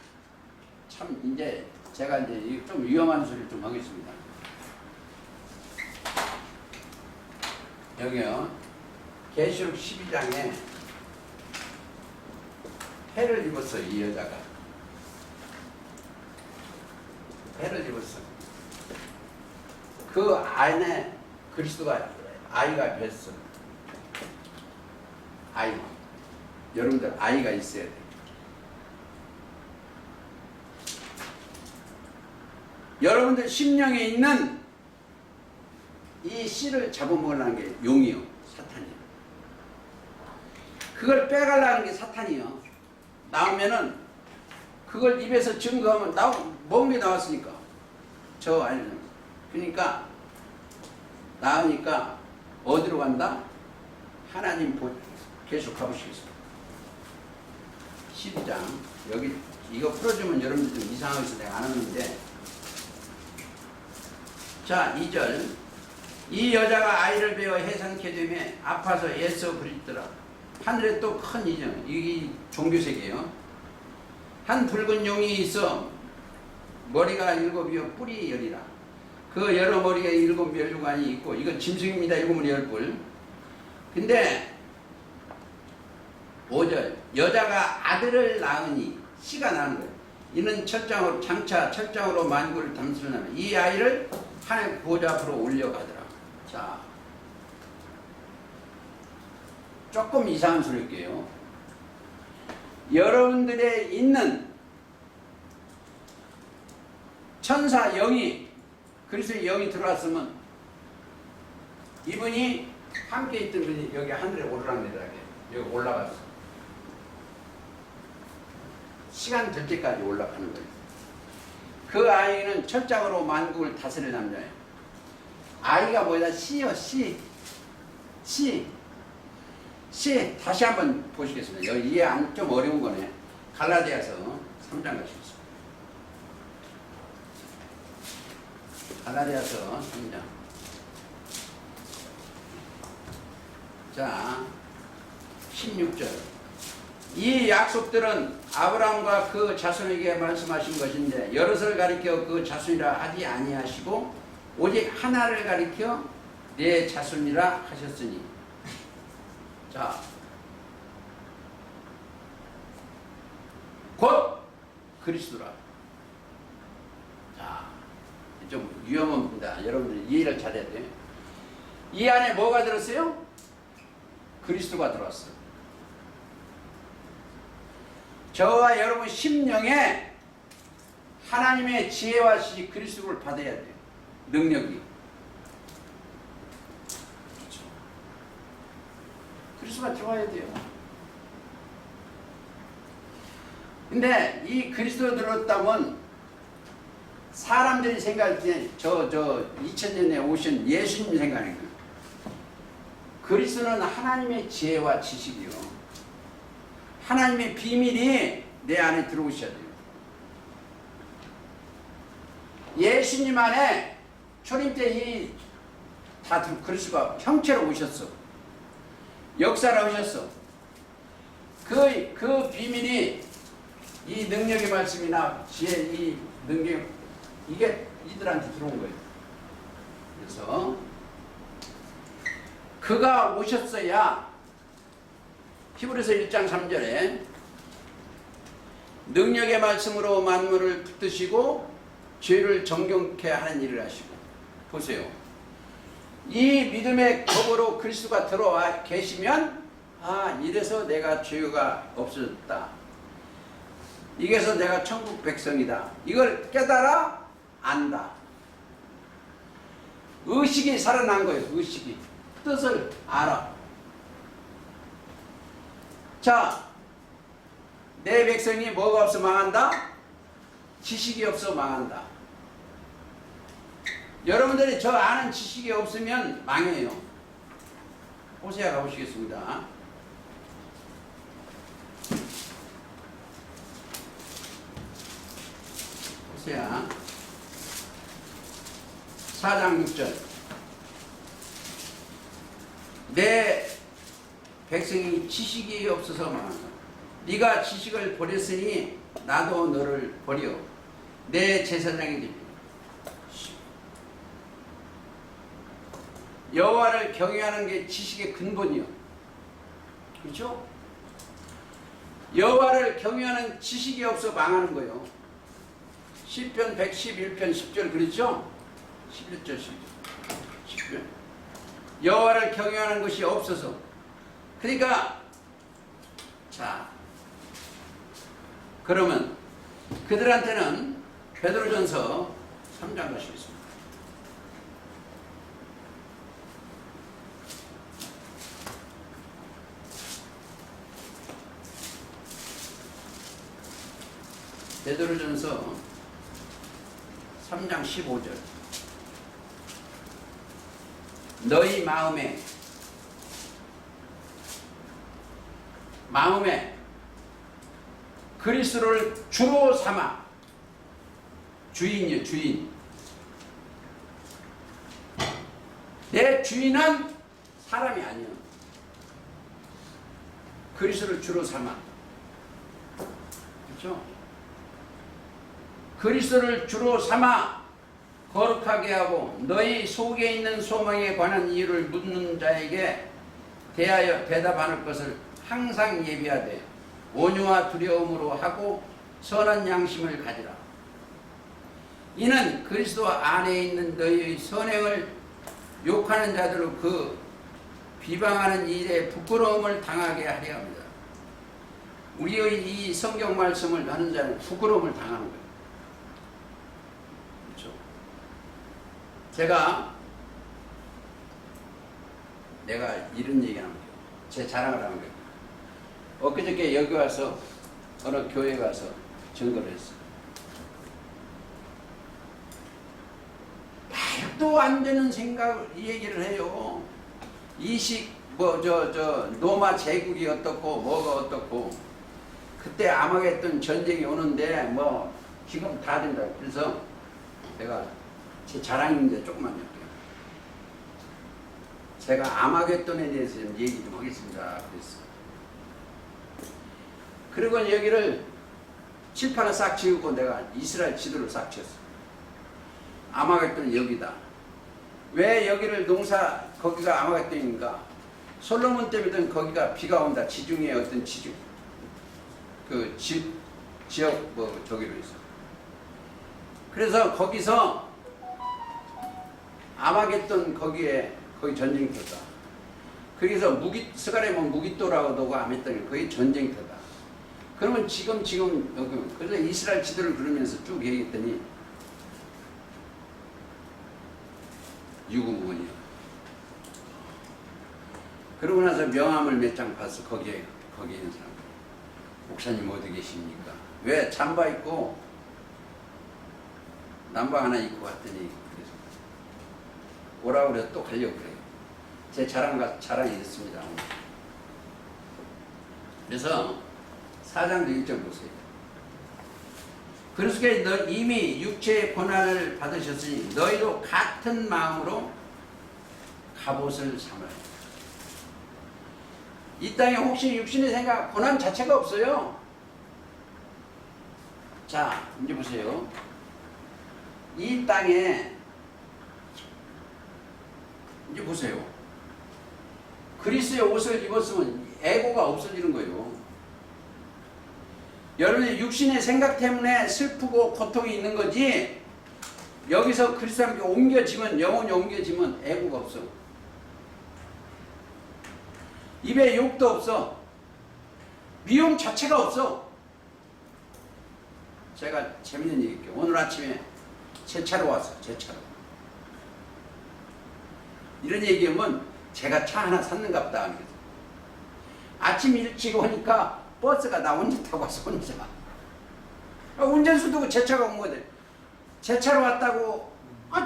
참 이제 제가 이제 좀 위험한 소리를 좀 하겠습니다. 여기요, 계시록 12장에 해를 입었어요. 이 여자가 해를 입었어. 그 안에 그리스도가 아이가 뱄어. 아이. 여러분들 아이가 있어야 돼. 여러분들 심령에 있는 이 씨를 잡아먹으려는 게 용이요, 사탄이요. 그걸 빼가려는 게 사탄이요. 나오면은 그걸 입에서 증거하면 먹은 게 나왔으니까 저 아이는. 그러니까 나으니까 어디로 간다? 하나님 계속 가보시겠습니다. 12장 여기 이거 풀어주면 여러분들 좀 이상해서 내가 안 하는데, 자 2절, 이 여자가 아이를 베어 해산케 되매 아파서 애써 부르짖더라. 하늘에 또 큰 이정, 이게 종교세계예요. 한 붉은 용이 있어 머리가 7이요 뿔이 10이라. 그 여러 머리에 7 멸류관이 있고, 이건 짐승입니다. 7머리 10뿔. 근데 5절, 여자가 아들을 낳으니, 씨가 나는 거예요. 이는 철장으로 장차 철장으로 만국을 담수려면 이 아이를 하나님 보좌 앞으로 올려가더라. 자, 조금 이상한 소리일게요. 여러분들의 있는 천사 영이, 그리스도의 영이 들어왔으면 이분이 함께 있던 분이 여기 하늘에 오르락내리락해. 여기 올라갔어. 시간 될 때까지 올라가는 거예요. 그 아이는 철장으로 만국을 다스릴 남자예요. 아이가 뭐다? 씨요, 씨. 씨. 씨. 다시 한번 보시겠습니다. 여기 이해 좀 어려운 거네. 갈라디아서 3장 가시겠습니다. 갈라디아서 3장. 자, 16절. 이 약속들은 아브라함과 그 자손에게 말씀하신 것인데 여럿을 가리켜 그 자손이라 하지 아니하시고 오직 하나를 가리켜 내 자손이라 하셨으니. 자, 곧 그리스도라. 자, 좀 위험합니다. 여러분들 이해를 잘해야 돼요. 이 안에 뭐가 들었어요? 그리스도가 들어왔어요. 저와 여러분 심령에 하나님의 지혜와 시 그리스도를 받아야 돼요. 능력이. 그렇죠. 그리스도가 들어와야 돼요. 근데 이 그리스도가 들어왔다면 사람들이 생각할 때 저 2000년에 오신 예수님 생각하는 거예요. 그리스도는 하나님의 지혜와 지식이요. 하나님의 비밀이 내 안에 들어오셔야 돼요. 예수님 안에 초림 때 다 그리스도가 형체로 오셨어. 역사로 오셨어. 그 비밀이 이 능력의 말씀이나 지혜, 이 능력, 이게 이들한테 들어온 거예요. 그래서 그가 오셨어야 히브리서 1장 3절에 능력의 말씀으로 만물을 붙드시고 죄를 정결케 하는 일을 하시고. 보세요. 이 믿음의 법으로 그리스도가 들어와 계시면 이래서 내가 죄가 없어졌다. 이래서 내가 천국 백성이다. 이걸 깨달아 안다. 의식이 살아난 거예요. 의식이. 뜻을 알아. 자, 내 백성이 뭐가 없어 망한다? 지식이 없어 망한다. 여러분들이 저 아는 지식이 없으면 망해요. 호세아 가보시겠습니다. 호세아 4장 6절. 내 백성이 지식이 없어서 망한다. 네가 지식을 버렸으니 나도 너를 버려 내 제사장이 되리. 여호와를 경외하는 게 지식의 근본이요. 그렇죠? 여호와를 경외하는 지식이 없어 망하는 거예요. 시편 111편 10절 그렇죠? 11절 10절. 여호와를 경외하는 것이 없어서. 그러니까 자, 그러면 그들한테는 베드로전서 3장 가시겠습니다. 베드로전서 3장 15절. 너희 마음에 그리스도를 주로 삼아. 주인이요, 주인. 내 주인은 사람이 아니요. 그리스도를 주로 삼아. 그렇죠? 그리스도를 주로 삼아 거룩하게 하고 너희 속에 있는 소망에 관한 이유를 묻는 자에게 대하여 대답하는 것을 항상 예비하되 온유와 두려움으로 하고 선한 양심을 가지라. 이는 그리스도 안에 있는 너희의 선행을 욕하는 자들로 그 비방하는 일에 부끄러움을 당하게 하려 합니다. 우리의 이 성경 말씀을 하는 자는 부끄러움을 당하는 거예요. 그렇죠? 내가 이런 얘기 하는 거예요. 제 자랑을 하는 거예요. 엊그저께 여기 와서 어느 교회 가서 증거를 했어요. 말도 안 되는 생각 얘기를 해요. 노마 제국이 어떻고 뭐가 어떻고 그때 아마겟돈 전쟁이 오는데 뭐 지금 다 된다. 그래서 내가 제 자랑인데 조금만 할게요. 제가 아마겟돈에 대해서 좀 얘기 좀 하겠습니다. 그랬어. 그리고 여기를 칠판을 싹 지우고 내가 이스라엘 지도를 싹 지었어. 아마겟돈이 여기다. 왜 여기를 거기가 아마겟돈인가? 솔로몬 때부터는 거기가 비가 온다. 지중해 어떤 지중. 지역 저기로 있어. 그래서 거기서 아마겟돈 거기 전쟁터다. 거기서 스가랴면 무기또라고도 암했더니 거기 전쟁터다. 그러면 지금 여기 그래서 이스라엘 지도를 그러면서 쭉 얘기했더니 유구무원이요. 그러고 나서 명함을 몇 장 봤어. 거기에 있는 사람. 목사님 어디 계십니까? 왜 잠바 입고 남바 하나 입고 왔더니 그래서 오라고 그래서 또 가려고 그래요. 제 자랑이 있습니다. 그래서 4장도 1절 보세요. 그리스도께 너 이미 육체의 고난을 받으셨으니 너희도 같은 마음으로 갑옷을 삼아요. 이 땅에 혹시 육신의 생각, 고난 자체가 없어요. 자, 이제 보세요. 이 땅에 이제 보세요. 그리스도의 옷을 입었으면 애고가 없어지는 거예요. 여러분의 육신의 생각 때문에 슬프고 고통이 있는 거지 여기서 그리스도 함께 옮겨지면 영혼이 옮겨지면 애고가 없어. 입에 욕도 없어. 미움 자체가 없어. 제가 재밌는 얘기 할게요. 오늘 아침에 제 차로 왔어요. 제 차로. 이런 얘기하면 제가 차 하나 샀는갑다. 아침 일찍 오니까 버스가 나 혼자 타고 와서 혼자. 운전수 두고 제 차가 온 거대. 제 차로 왔다고.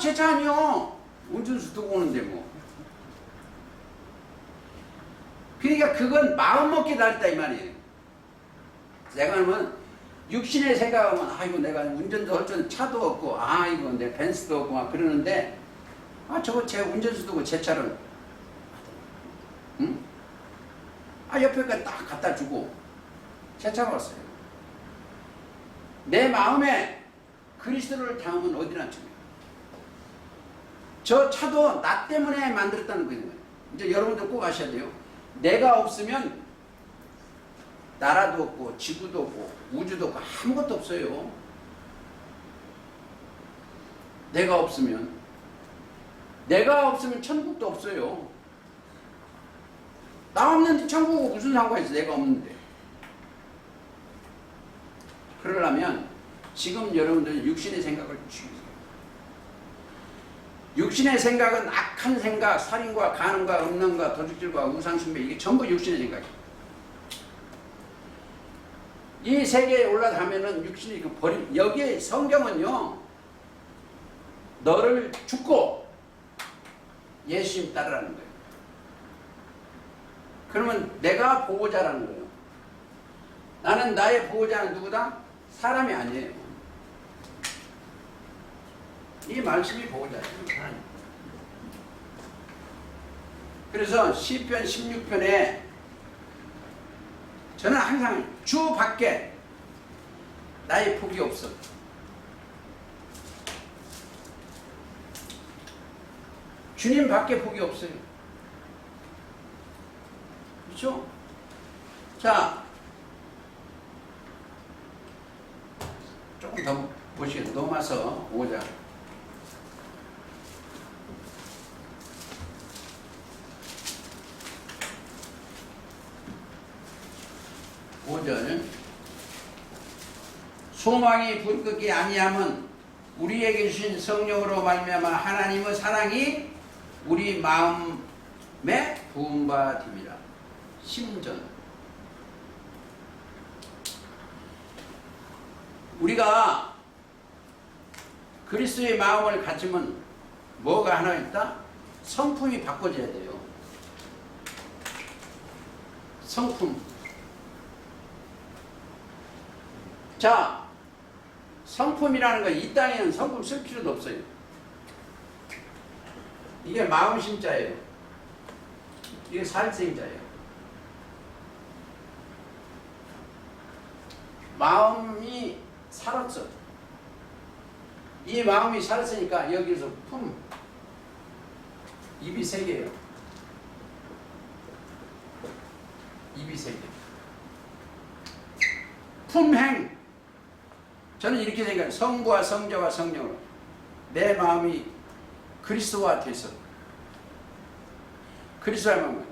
제 차 아니요. 운전수 두고 오는데 뭐. 그러니까 그건 마음먹기 다르다 이 말이에요. 내가 하면 육신의 생각하면 아이고 내가 운전도 할 줄 차도 없고 아이고 내 벤츠도 없고 막 그러는데 저거 제 운전수 두고 제 차를 응? 옆에까지 딱 갖다 주고 제 차가 왔어요. 내 마음에 그리스도를 담으면 어디나 중요해요. 저 차도 나 때문에 만들었다는 거예요. 이제 여러분들 꼭 아셔야 돼요. 내가 없으면 나라도 없고 지구도 없고 우주도 없고 아무것도 없어요. 내가 없으면 천국도 없어요. 나 없는데 천국은 무슨 상관이 있어. 내가 없는데. 그러려면 지금 여러분들은 육신의 생각을 죽이세요. 육신의 생각은 악한 생각, 살인과 간음과 음란과 도둑질과 우상숭배 이게 전부 육신의 생각이에요. 이 세계에 올라가면은 육신이 여기에 성경은요 너를 죽고 예수님 따르라는 거예요. 그러면 내가 보호자라는 거예요. 나는 나는 나의 보호자는 누구다? 사람이 아니에요. 이 말씀이 보호자예요. 하나님. 그래서 시편 16편에 저는 항상 주 밖에 나의 복이 없어. 주님 밖에 복이 없어요. 그렇죠? 자, 조금 더 보시겠어요. 넘어서 5장. 5절. 소망이 불끄기 아니함은 우리에게 주신 성령으로 말미암아 하나님의 사랑이 우리 마음에 부음바 됨이라. 심전. 우리가 그리스도의 마음을 가지면 뭐가 하나 있다? 성품이 바꿔져야 돼요. 성품. 자, 성품이라는 거 이 땅에는 성품 쓸 필요도 없어요. 이게 마음심자예요. 이게 살생자예요. 마음이 살았어. 이 마음이 살았으니까 여기서 품. 입이 세 개예요. 입이 세 개. 품행. 저는 이렇게 생각해요. 성부와 성자와 성령으로 내 마음이 그리스도와 돼서 그리스도의 마음은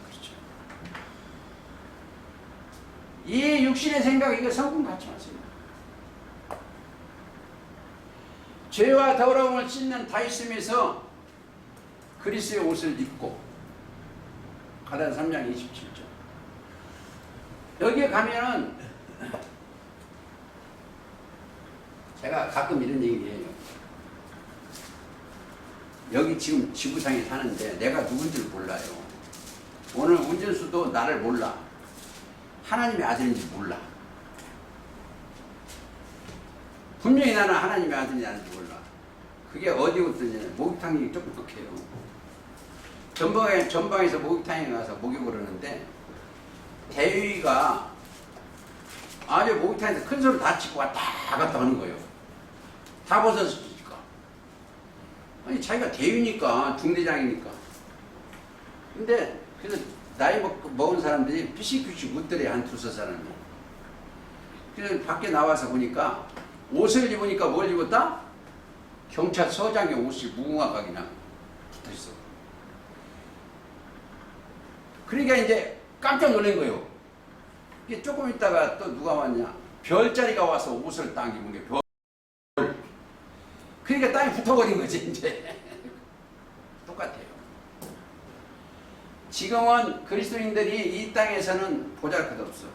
그렇죠. 이 육신의 생각 이거 성품 갖지 마세요. 죄와 더러움을 씻는 다있음에서 그리스도의 옷을 입고 가라사 3장 27절. 여기에 가면은 제가 가끔 이런 얘기해요. 여기 지금 지구상에 사는데 내가 누군지 몰라요. 오늘 운전수도 나를 몰라. 하나님의 아들인지 몰라. 분명히 나는 하나님의 아들인지 아닌지 몰라. 그게 어디부터냐. 목욕탕이 조금 독해요. 전방에서 목욕탕에 가서 목욕을 하는데 대위가 아주 목욕탕에서 큰 소리 다 치고 왔다 갔다 하는 거예요. 다 벗었으니까. 아니 자기가 대위니까 중대장이니까. 근데 그래서 나이 먹은 사람들이 피식피식 웃더래. 한 두세 사람이. 그래서 밖에 나와서 보니까 옷을 입으니까 뭘 입었다? 경찰서장의 옷이 무궁화각이나 붙어있어. 그러니까 이제 깜짝 놀란 거예요. 이게 조금 있다가 또 누가 왔냐? 별자리가 와서 옷을 딱 입은 게 별. 그러니까 땅에 붙어버린 거지 이제. 똑같아요. 지금은 그리스도인들이 이 땅에서는 보잘것없어.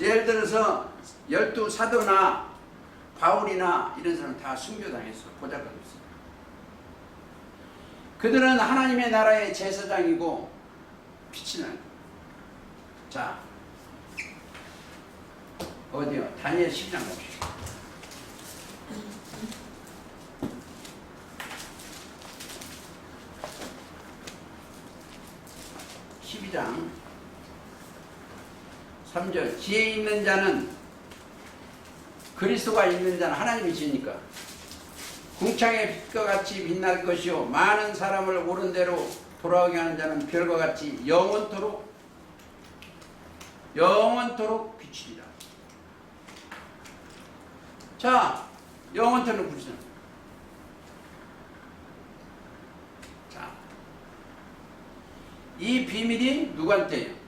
예를 들어서 12 사도나 바울이나 이런 사람 다 순교당했어. 보잘것없어. 그들은 하나님의 나라의 제사장이고 빛이 나요. 자, 어디요? 다니엘 10장 봅시다. 장 3절. 지혜 있는 자는 그리스도가 있는 자는 하나님이시니까 궁창의 빛과 같이 빛날 것이요 많은 사람을 옳은 대로 돌아오게 하는 자는 별과 같이 영원토록 비치리라. 자, 영원토록 비치리라. 자, 이 비밀이 누구한테요?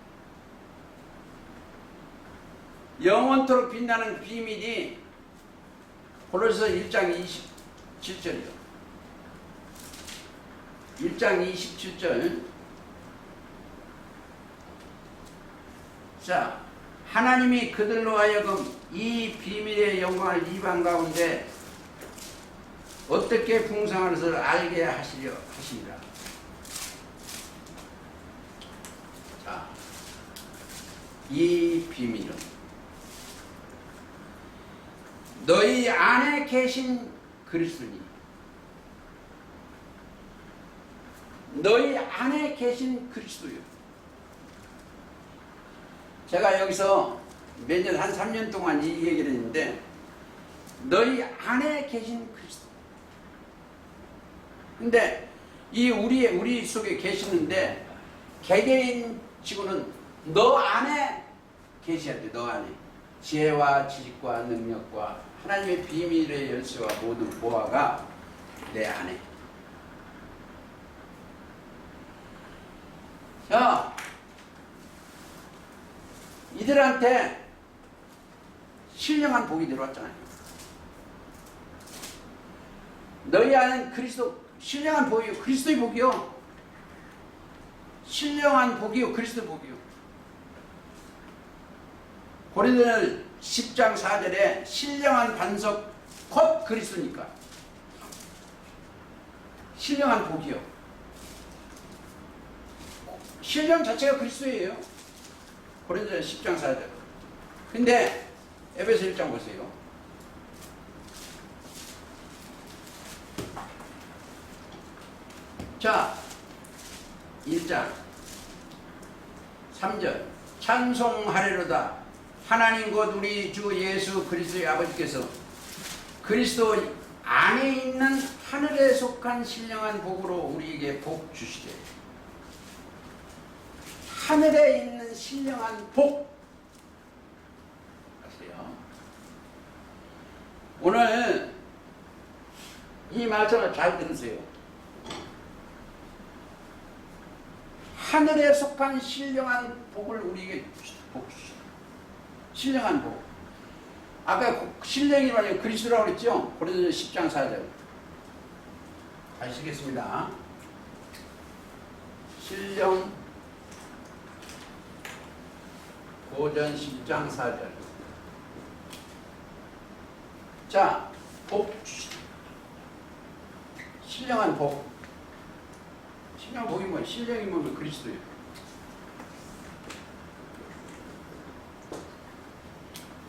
영원토록 빛나는 비밀이 고린도서 1장 27절이요. 1장 27절. 자, 하나님이 그들로 하여금 이 비밀의 영광을 이방 가운데 어떻게 풍성한 것을 알게 하시려 하시니라. 자, 이 비밀은 너희 안에 계신 그리스도니, 너희 안에 계신 그리스도요. 제가 여기서 몇 년, 한 3년 동안 이 얘기를 했는데, 너희 안에 계신 그리스도. 근데 우리 속에 계시는데, 개개인 치고는 너 안에 계셔야 돼. 너 안에 지혜와 지식과 능력과 하나님의 비밀의 열쇠와 모든 보화가 내 안에. 자, 이들한테 신령한 복이 들어왔잖아요. 너희 안에 그리스도, 신령한 복이요, 그리스도의 복이요. 신령한 복이요, 그리스도의 복이요. 고린도서 10장 4절에 신령한 반석 곧 그리스도니까 신령한 복이요. 신령 자체가 그리스도예요. 고린도서 10장 4절. 근데 에베소 1장 보세요. 자, 1장 3절. 찬송하리로다. 하나님 곧 우리 주 예수 그리스도의 아버지께서 그리스도 안에 있는 하늘에 속한 신령한 복으로 우리에게 복 주시되. 하늘에 있는 신령한 복. 아세요? 오늘 이 말씀을 잘 들으세요. 하늘에 속한 신령한 복을 우리에게 복 주시다. 신령한 복. 아까 신령이 말이에요. 그리스도라고 그랬죠? 고린도서 10장 4절. 아시겠습니다. 신령 고전 10장 4절. 자, 복 주시다. 신령한 복. 신령한 복이 뭐예요? 신령이 뭐예요? 그리스도예요.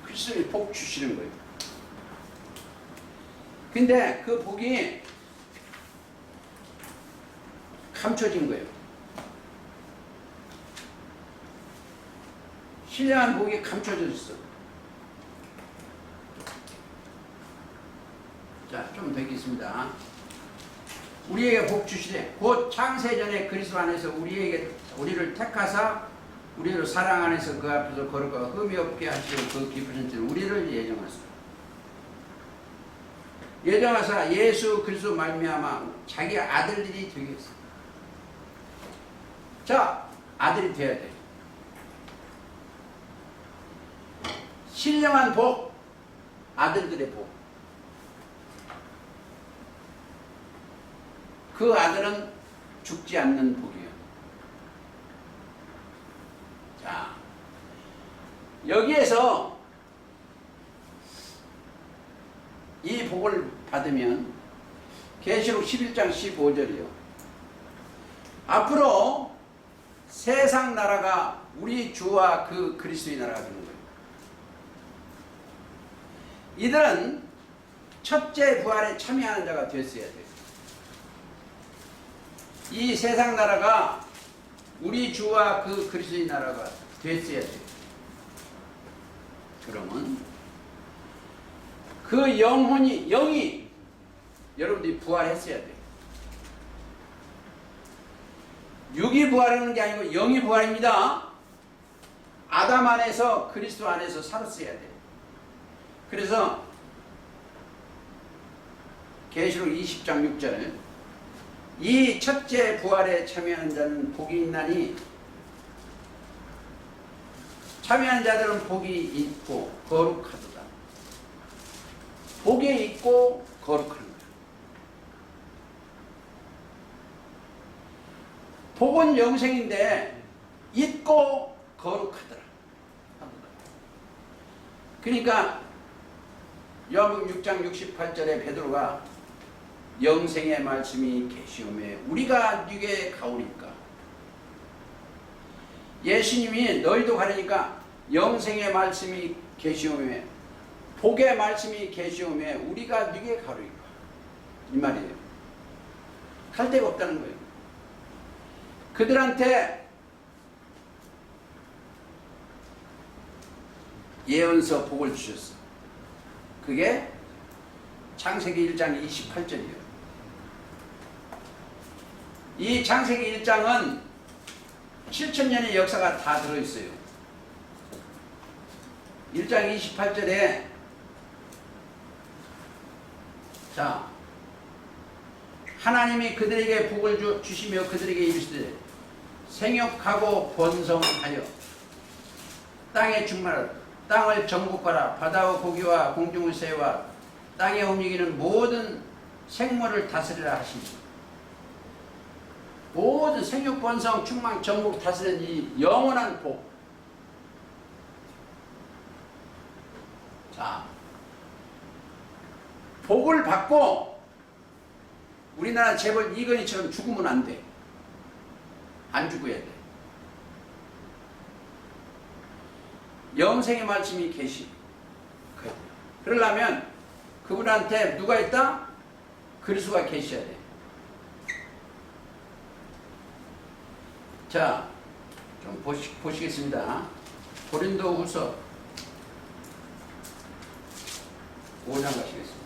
그리스도의 복 주시는 거예요. 근데 그 복이 감춰진 거예요. 신령한 복이 감춰졌어. 자, 좀 더 있겠습니다. 우리에게 복 주시되 곧 창세전에 그리스도 안에서 우리를 택하사 우리를 사랑 안에서 그 앞에서 거룩하고 흠이 없게 하시고 그 기쁘신 줄 우리를 예정하사 예수 그리스도 말미암아 자기 아들들이 되겠어. 자, 아들이 돼야 돼. 신령한 복, 아들들의 복. 그 아들은 죽지 않는 복이에요. 자, 여기에서 이 복을 받으면 계시록 11장 15절이요. 앞으로 세상 나라가 우리 주와 그 그리스도의 나라가 되는 거예요. 이들은 첫째 부활에 참여하는 자가 됐어야 돼요. 이 세상 나라가 우리 주와 그 그리스도의 나라가 됐어야 돼요. 그러면 그 영이 여러분들이 부활했어야 돼요. 육이 부활하는 게 아니고 영이 부활입니다. 아담 안에서 그리스도 안에서 살았어야 돼요. 그래서 계시록 20장 6절 이 첫째 부활에 참여하는 자는 복이 있나니 참여하는 자들은 복이 있고 거룩하도다. 복이 있고 거룩한 거예요. 복은 영생인데 있고 거룩하더라. 그러니까 요한복음 6장 68절에 베드로가 영생의 말씀이 계시오매 우리가 네게 가오리까. 예수님이 너희도 가려니까 영생의 말씀이 계시오매 복의 말씀이 계시오매 우리가 누게 가로이까 이 말이에요. 갈 데가 없다는 거예요. 그들한테 예언서 복을 주셨어. 그게 창세기 1장 28절이에요. 이 창세기 1장은 7,000년의 역사가 다 들어있어요. 1장 28절에 자 하나님이 그들에게 복을 주시며 그들에게 이르시되 생육하고 번성하여 땅에 충만하라. 땅을 정복하라. 바다와 고기와 공중의 새와 땅에 움직이는 모든 생물을 다스리라 하시니 모든 생육, 번성, 충만, 정복, 다스리는 이 영원한 복. 자, 복을 받고 우리나라 재벌 이건희처럼 죽으면 안 돼. 안 죽어야 돼. 영생의 말씀이 계시. 그러려면 그분한테 누가 있다? 그리스도가 계셔야 돼. 자, 좀 보시겠습니다. 고린도후서 5장 가시겠습니다.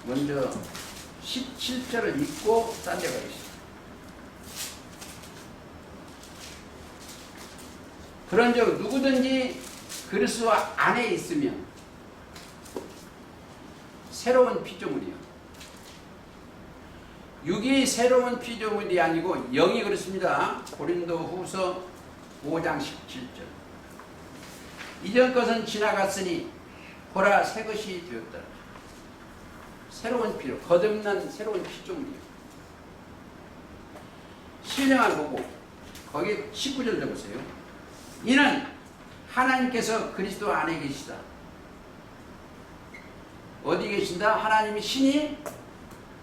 먼저 17절을 읽고 딴 데 가겠습니다. 그런즉 누구든지 그리스도 안에 있으면 새로운 피조물이요. 육이 새로운 피조물이 아니고 영이 그렇습니다. 고린도후서 5장 17절. 이전 것은 지나갔으니 보라 새 것이 되었더라. 새로운 피조, 거듭난 새로운 피조물이요. 신령한 보고 거기 19절 들어보세요. 이는 하나님께서 그리스도 안에 계시다. 어디 계신다? 하나님이 신이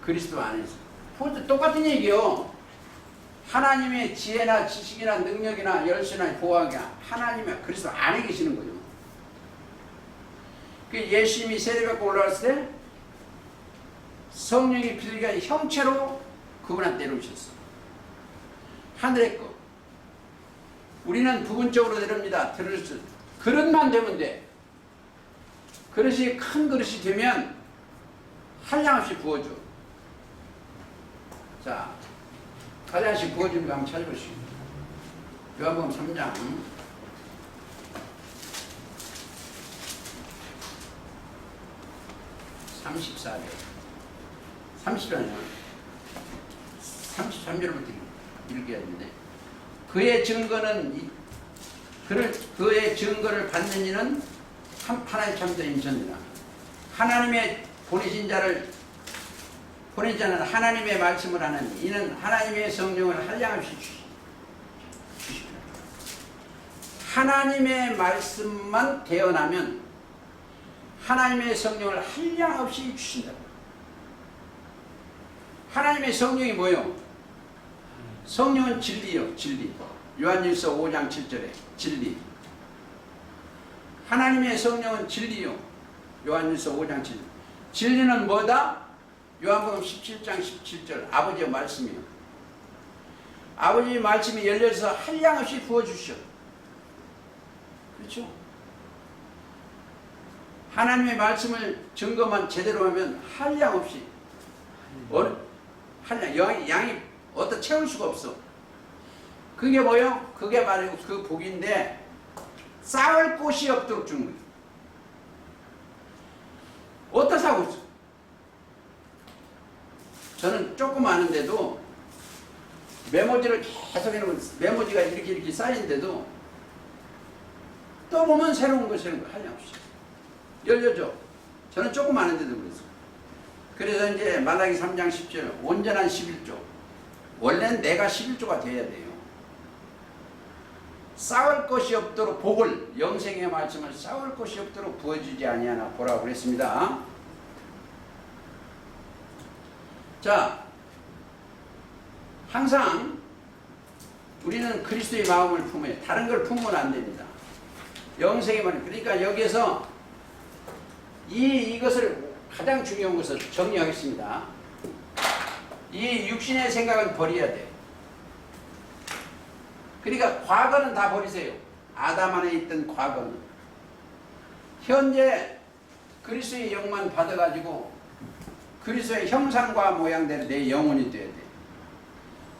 그리스도 안에서. 똑같은 얘기요. 하나님의 지혜나 지식이나 능력이나 열쇠나 보호하기나 하나님의 그리스도 안에 계시는 거죠. 그 예수님이 세례받고 올라왔을 때 성령이 비둘기가 형체로 그분한테 내려오셨어. 하늘의 것. 우리는 부분적으로 내립니다. 들을 그릇만 되면 돼. 그릇이 큰 그릇이 되면 한량없이 부어줘. 자, 한량없이 부어주는 거 한번 찾아보시죠. 요한복음 3장 34절 33절부터 읽어야 되는데 그의 증거는 그의 증거를 받는 이는 하나의 참된 인천이라. 하나님의 보내신 자는 하나님의 말씀을 하는 이는 하나님의 성령을 한량없이 주십니다. 하나님의 말씀만 태어나면 하나님의 성령을 한량없이 주신다. 하나님의 성령이 뭐요? 성령은 진리요, 진리. 요한일서 5장 7절에 진리. 하나님의 성령은 진리요. 요한일서 5장 7절. 진리는 뭐다? 요한복음 17장 17절 아버지의 말씀이요. 아버지의 말씀이 열려서 한량없이 부어주셔. 그렇죠? 하나님의 말씀을 증거만 제대로 하면 한량없이 한량 양이 어디다 채울 수가 없어. 그게 뭐요? 그게 바로 그 복인데 쌓을 곳이 없도록 주는 거예요. 어디다 사고 있어? 저는 조금 아는데도 메모지를 계속 해놓으면 메모지가 이렇게 쌓이는데도 또 보면 새로운 거 한량없이 열려줘. 저는 조금 아는데도 그랬어요. 그래서 이제 말라기 3장 10절 온전한 11조. 원래는 내가 11조가 돼야 돼요. 쌓을 것이 없도록 복을 영생의 말씀을 쌓을 것이 없도록 부어주지 아니하나 보라고 그랬습니다. 자, 항상 우리는 그리스도의 마음을 품어요. 다른 걸 품으면 안 됩니다. 영생의 말. 그러니까 여기에서 이것을 가장 중요한 것을 정리하겠습니다. 이 육신의 생각은 버려야 돼요. 그러니까 과거는 다 버리세요. 아담 안에 있던 과거는. 현재 그리스도의 영만 받아가지고 그리스도의 형상과 모양대로 내 영혼이 돼야 돼.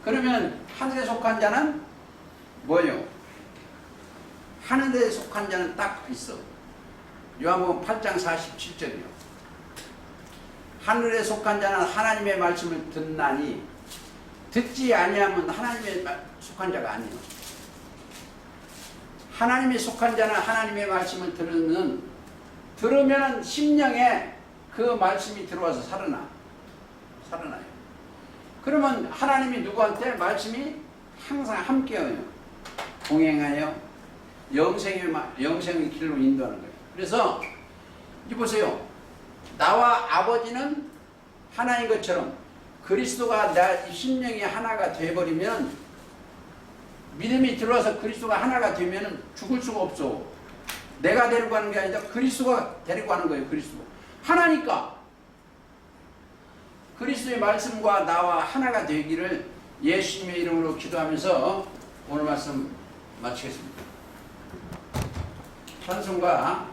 그러면 하늘에 속한 자는 뭐요? 하늘에 속한 자는 딱 있어. 요한복음 8장 47절이요. 하늘에 속한 자는 하나님의 말씀을 듣나니 듣지 아니하면 하나님의 속한 자가 아니에요. 하나님의 속한 자는 하나님의 말씀을 들으면 심령에 그 말씀이 들어와서 살아나요. 그러면 하나님이 누구한테 말씀이 항상 함께해요. 동행하여 영생의 길로 인도하는 거예요. 그래서 이 보세요. 나와 아버지는 하나인 것처럼 그리스도가 내 심령이 하나가 돼버리면, 믿음이 들어와서 그리스도가 하나가 되면 죽을 수가 없어. 내가 데리고 가는 게 아니라 그리스도가 데리고 가는 거예요. 그리스도 하나니까 그리스도의 말씀과 나와 하나가 되기를 예수님의 이름으로 기도하면서 오늘 말씀 마치겠습니다. 찬송가